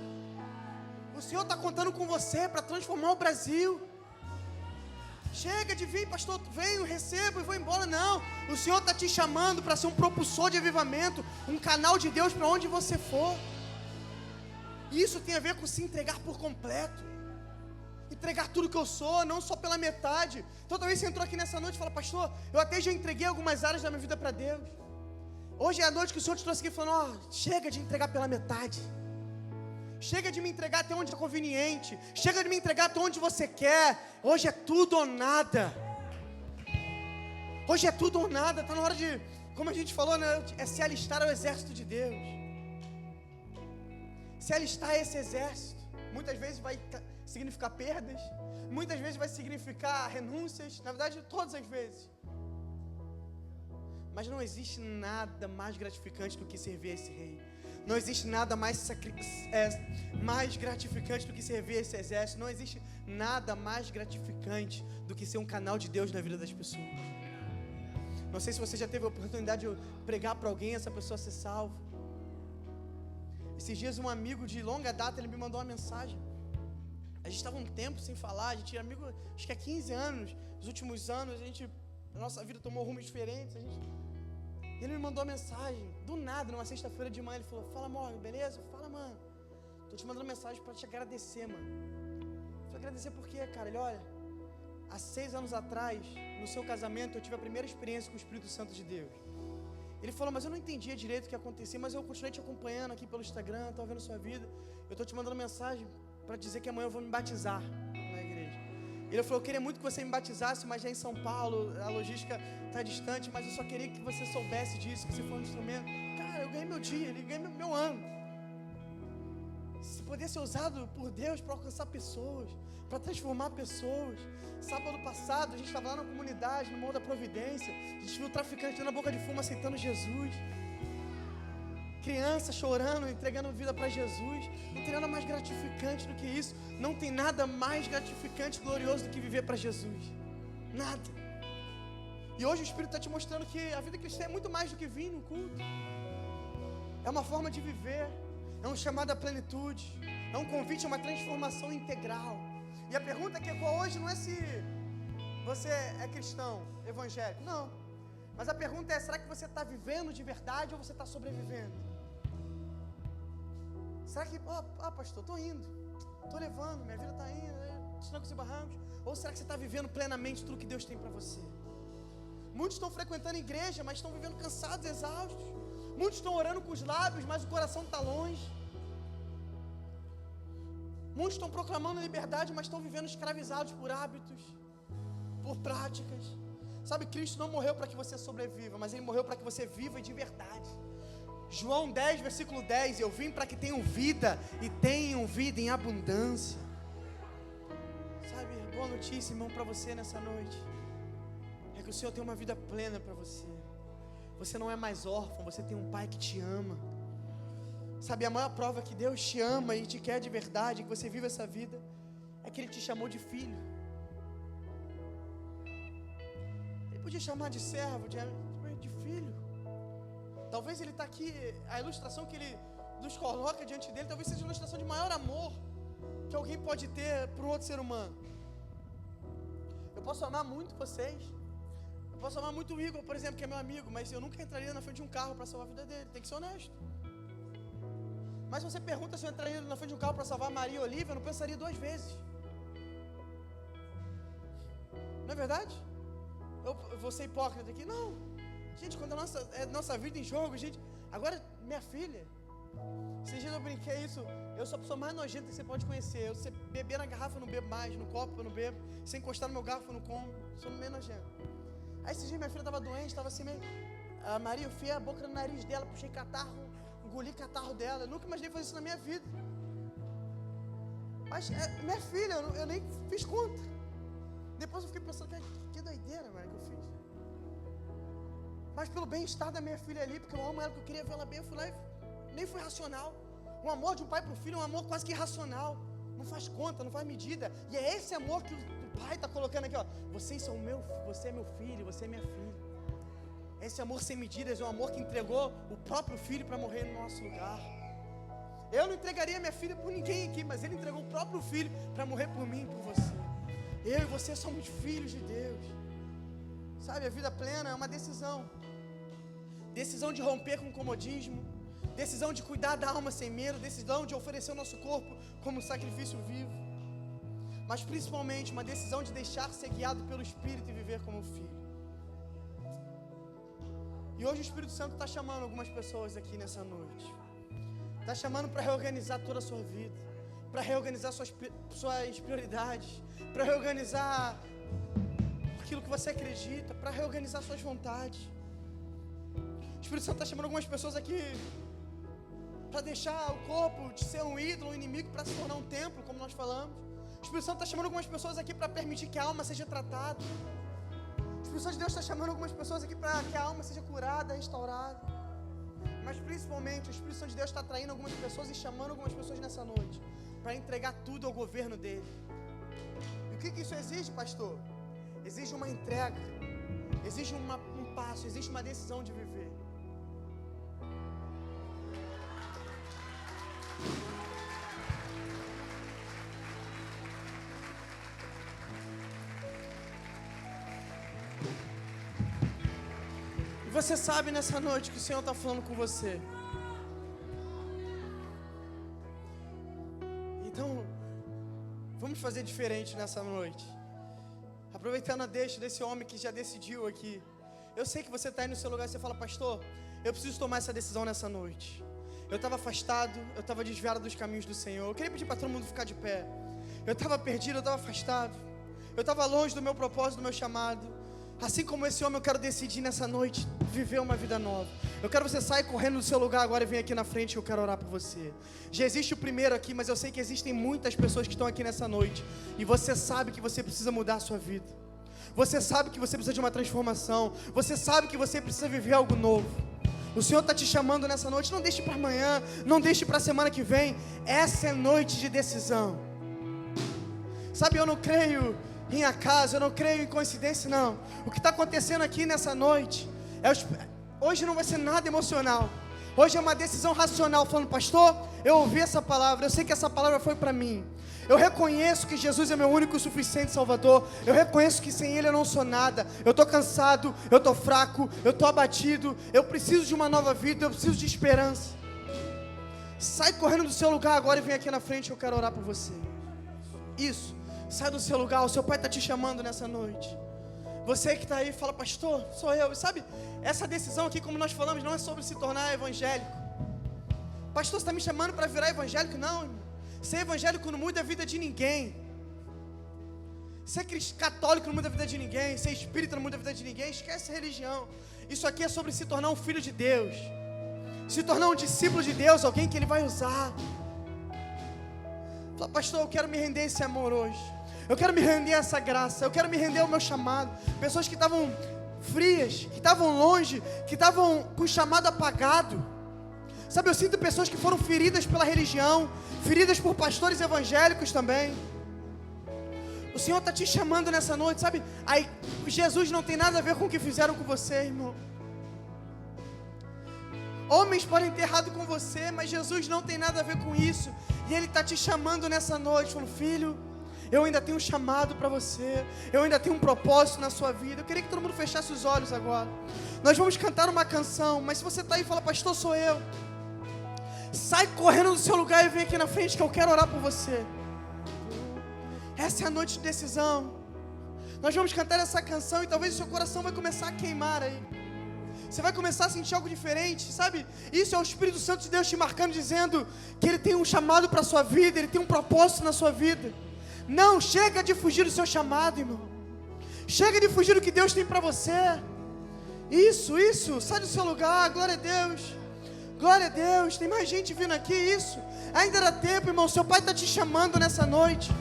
O Senhor está contando com você para transformar o Brasil. Chega de vir, pastor, venho, recebo e vou embora. Não, o Senhor está te chamando para ser um propulsor de avivamento, um canal de Deus para onde você for. Isso tem a ver com se entregar por completo. Entregar tudo que eu sou, não só pela metade. Então talvez você entrou aqui nessa noite e fala, pastor, eu até já entreguei algumas áreas da minha vida para Deus. Hoje é a noite que o Senhor te trouxe aqui falando, chega de entregar pela metade. Chega de me entregar até onde é conveniente. Chega de me entregar até onde você quer. Hoje é tudo ou nada. Hoje é tudo ou nada. Está na hora de, como a gente falou, né, é se alistar ao exército de Deus. Se alistar a esse exército. Muitas vezes vai significar perdas, muitas vezes vai significar renúncias, na verdade todas as vezes. Mas não existe nada mais gratificante do que servir a esse rei. Não existe nada mais gratificante do que servir a esse exército. Não existe nada mais gratificante do que ser um canal de Deus na vida das pessoas. Não sei se você já teve a oportunidade de pregar para alguém, essa pessoa ser salva. Esses dias um amigo de longa data, ele me mandou uma mensagem. A gente estava um tempo sem falar, a gente é amigo, acho que há 15 anos. Nos últimos anos, a nossa vida tomou rumos diferentes. E ele me mandou uma mensagem, do nada, numa sexta-feira de manhã. Ele falou, fala, amor, beleza? Fala, mano. Tô te mandando mensagem para te agradecer, mano. Eu falei, agradecer por quê, cara? Ele, olha, há 6 anos atrás, no seu casamento, eu tive a primeira experiência com o Espírito Santo de Deus. Ele falou, mas eu não entendia direito o que acontecia, mas eu continuei te acompanhando aqui pelo Instagram, tô vendo sua vida. Eu tô te mandando mensagem para dizer que amanhã eu vou me batizar na igreja. Ele falou, eu queria muito que você me batizasse, mas já em São Paulo, a logística está distante, mas eu só queria que você soubesse disso, que você for um instrumento. Cara, eu ganhei meu dia, ele ganhei meu ano. Se poder ser usado por Deus para alcançar pessoas, para transformar pessoas. Sábado passado, a gente estava lá na comunidade, no Morro da Providência, a gente viu o traficante dando a boca de fumo aceitando Jesus. criança chorando, entregando vida para Jesus. Não tem nada mais gratificante do que isso. Não tem nada mais gratificante e glorioso do que viver para Jesus. Nada. E hoje o Espírito está te mostrando que a vida cristã é muito mais do que vir no culto. É uma forma de viver, é um chamado à plenitude, é um convite a uma transformação integral. E a pergunta que ecoa hoje não é se você é cristão, evangélico, não. Mas a pergunta é, será que você está vivendo de verdade ou você está sobrevivendo? Será que, pastor, estou indo, estou levando, minha vida está indo, os trancos e barrancos? Ou será que você está vivendo plenamente tudo que Deus tem para você? Muitos estão frequentando a igreja, mas estão vivendo cansados, exaustos. Muitos estão orando com os lábios, mas o coração está longe. Muitos estão proclamando liberdade, mas estão vivendo escravizados por hábitos, por práticas. Sabe, Cristo não morreu para que você sobreviva, mas Ele morreu para que você viva de verdade. João 10, versículo 10, eu vim para que tenham vida e tenham vida em abundância. Sabe, boa notícia, irmão, para você nessa noite. É que o Senhor tem uma vida plena para você. Você não é mais órfão, você tem um Pai que te ama. Sabe, a maior prova que Deus te ama e te quer de verdade, que você vive essa vida, é que Ele te chamou de filho. Ele podia chamar de servo, de filho. Talvez Ele está aqui, a ilustração que Ele nos coloca diante dEle, talvez seja a ilustração de maior amor que alguém pode ter para um outro ser humano. Eu posso amar muito vocês. Eu posso amar muito o Igor, por exemplo, que é meu amigo, mas eu nunca entraria na frente de um carro para salvar a vida dele, tem que ser honesto. Mas se você pergunta se eu entraria na frente de um carro para salvar a Maria e a Olivia, eu não pensaria 2 vezes. Não é verdade? Eu vou ser hipócrita aqui? Não. Gente, quando a nossa vida em jogo, gente... Agora, minha filha, esses dias eu brinquei isso, eu sou a pessoa mais nojenta que você pode conhecer. Se beber na garrafa eu não bebo mais, no copo eu não bebo, se encostar no meu garfo eu não como, sou meio nojento. Aí esses dias minha filha estava doente, estava assim meio... A Maria, eu enfiei a boca no nariz dela, puxei catarro, engoli catarro dela. Eu nunca imaginei fazer isso na minha vida. Mas minha filha, eu nem fiz conta. Depois eu fiquei pensando, que doideira, mano, que eu fiz. Mas pelo bem-estar da minha filha ali, porque eu amo ela, porque eu queria ver ela bem, eu fui lá e nem foi racional. O amor de um pai para o filho é um amor quase que irracional. Não faz conta, não faz medida. E é esse amor que o pai está colocando aqui, ó. Você é meu filho, você é minha filha. Esse amor sem medidas é um amor que entregou o próprio filho para morrer no nosso lugar. Eu não entregaria minha filha por ninguém aqui, mas Ele entregou o próprio filho para morrer por mim e por você. Eu e você somos filhos de Deus. Sabe, a vida plena é uma decisão. Decisão de romper com o comodismo. Decisão de cuidar da alma sem medo. Decisão de oferecer o nosso corpo como sacrifício vivo. Mas principalmente uma decisão de deixar ser guiado pelo Espírito e viver como filho. E hoje o Espírito Santo está chamando algumas pessoas aqui nessa noite. Está chamando para reorganizar toda a sua vida. Para reorganizar suas prioridades. Para reorganizar aquilo que você acredita. Para reorganizar suas vontades. O Espírito Santo está chamando algumas pessoas aqui para deixar o corpo de ser um ídolo, um inimigo, para se tornar um templo, como nós falamos. O Espírito Santo está chamando algumas pessoas aqui para permitir que a alma seja tratada. O Espírito Santo de Deus está chamando algumas pessoas aqui para que a alma seja curada, restaurada. Mas principalmente o Espírito Santo de Deus está atraindo algumas pessoas e chamando algumas pessoas nessa noite para entregar tudo ao governo dele. E o que isso exige, pastor? Exige uma entrega, exige um passo, existe uma decisão de viver. Você sabe nessa noite que o Senhor está falando com você. Então, vamos fazer diferente nessa noite. Aproveitando a deixa desse homem que já decidiu aqui. Eu sei que você está aí no seu lugar e você fala, pastor, eu preciso tomar essa decisão nessa noite. Eu estava afastado, eu estava desviado dos caminhos do Senhor. Eu queria pedir para todo mundo ficar de pé. Eu estava perdido, eu estava afastado. Eu estava longe do meu propósito, do meu chamado. Assim como esse homem, eu quero decidir nessa noite viver uma vida nova. Eu quero você sair correndo do seu lugar agora e vir aqui na frente e eu quero orar por você. Já existe o primeiro aqui, mas eu sei que existem muitas pessoas que estão aqui nessa noite. E você sabe que você precisa mudar a sua vida. Você sabe que você precisa de uma transformação. Você sabe que você precisa viver algo novo. O Senhor está te chamando nessa noite. Não deixe para amanhã, não deixe para a semana que vem. Essa é noite de decisão. Sabe, eu não creio em acaso, eu não creio em coincidência, não. O que está acontecendo aqui nessa noite, hoje não vai ser nada emocional. Hoje é uma decisão racional, falando, pastor, eu ouvi essa palavra, eu sei que essa palavra foi para mim. Eu reconheço que Jesus é meu único e suficiente Salvador. Eu reconheço que sem Ele eu não sou nada. Eu estou cansado, eu estou fraco, eu estou abatido. Eu preciso de uma nova vida, eu preciso de esperança. Sai correndo do seu lugar agora e vem aqui na frente, eu quero orar por você. Isso, sai do seu lugar, o seu pai está te chamando nessa noite. Você que está aí fala, pastor, sou eu. E sabe, essa decisão aqui, como nós falamos, não é sobre se tornar evangélico. Pastor, você está me chamando para virar evangélico? Não, irmão. Ser evangélico não muda a vida de ninguém. Ser católico não muda a vida de ninguém. Ser espírita não muda a vida de ninguém. Esquece a religião. Isso aqui é sobre se tornar um filho de Deus, se tornar um discípulo de Deus, alguém que Ele vai usar. Fala, pastor, eu quero me render a esse amor hoje. Eu quero me render a essa graça. Eu quero me render ao meu chamado. Pessoas que estavam frias, que estavam longe, que estavam com o chamado apagado. Sabe, eu sinto pessoas que foram feridas pela religião, feridas por pastores evangélicos também. O Senhor está te chamando nessa noite, sabe? Aí, Jesus não tem nada a ver com o que fizeram com você, irmão. Homens podem ter errado com você, mas Jesus não tem nada a ver com isso. E Ele está te chamando nessa noite, falando, filho, eu ainda tenho um chamado para você, eu ainda tenho um propósito na sua vida. Eu queria que todo mundo fechasse os olhos agora. Nós vamos cantar uma canção, mas se você está aí e fala, pastor, sou eu. Sai correndo do seu lugar e vem aqui na frente que eu quero orar por você. Essa é a noite de decisão. Nós vamos cantar essa canção e talvez o seu coração vai começar a queimar aí. Você vai começar a sentir algo diferente, sabe? Isso é o Espírito Santo de Deus te marcando, dizendo que Ele tem um chamado para a sua vida, Ele tem um propósito na sua vida. Não, chega de fugir do seu chamado, irmão. Chega de fugir do que Deus tem para você. Isso, sai do seu lugar, glória a Deus. Glória a Deus, tem mais gente vindo aqui, isso. Ainda era tempo, irmão, seu pai está te chamando nessa noite.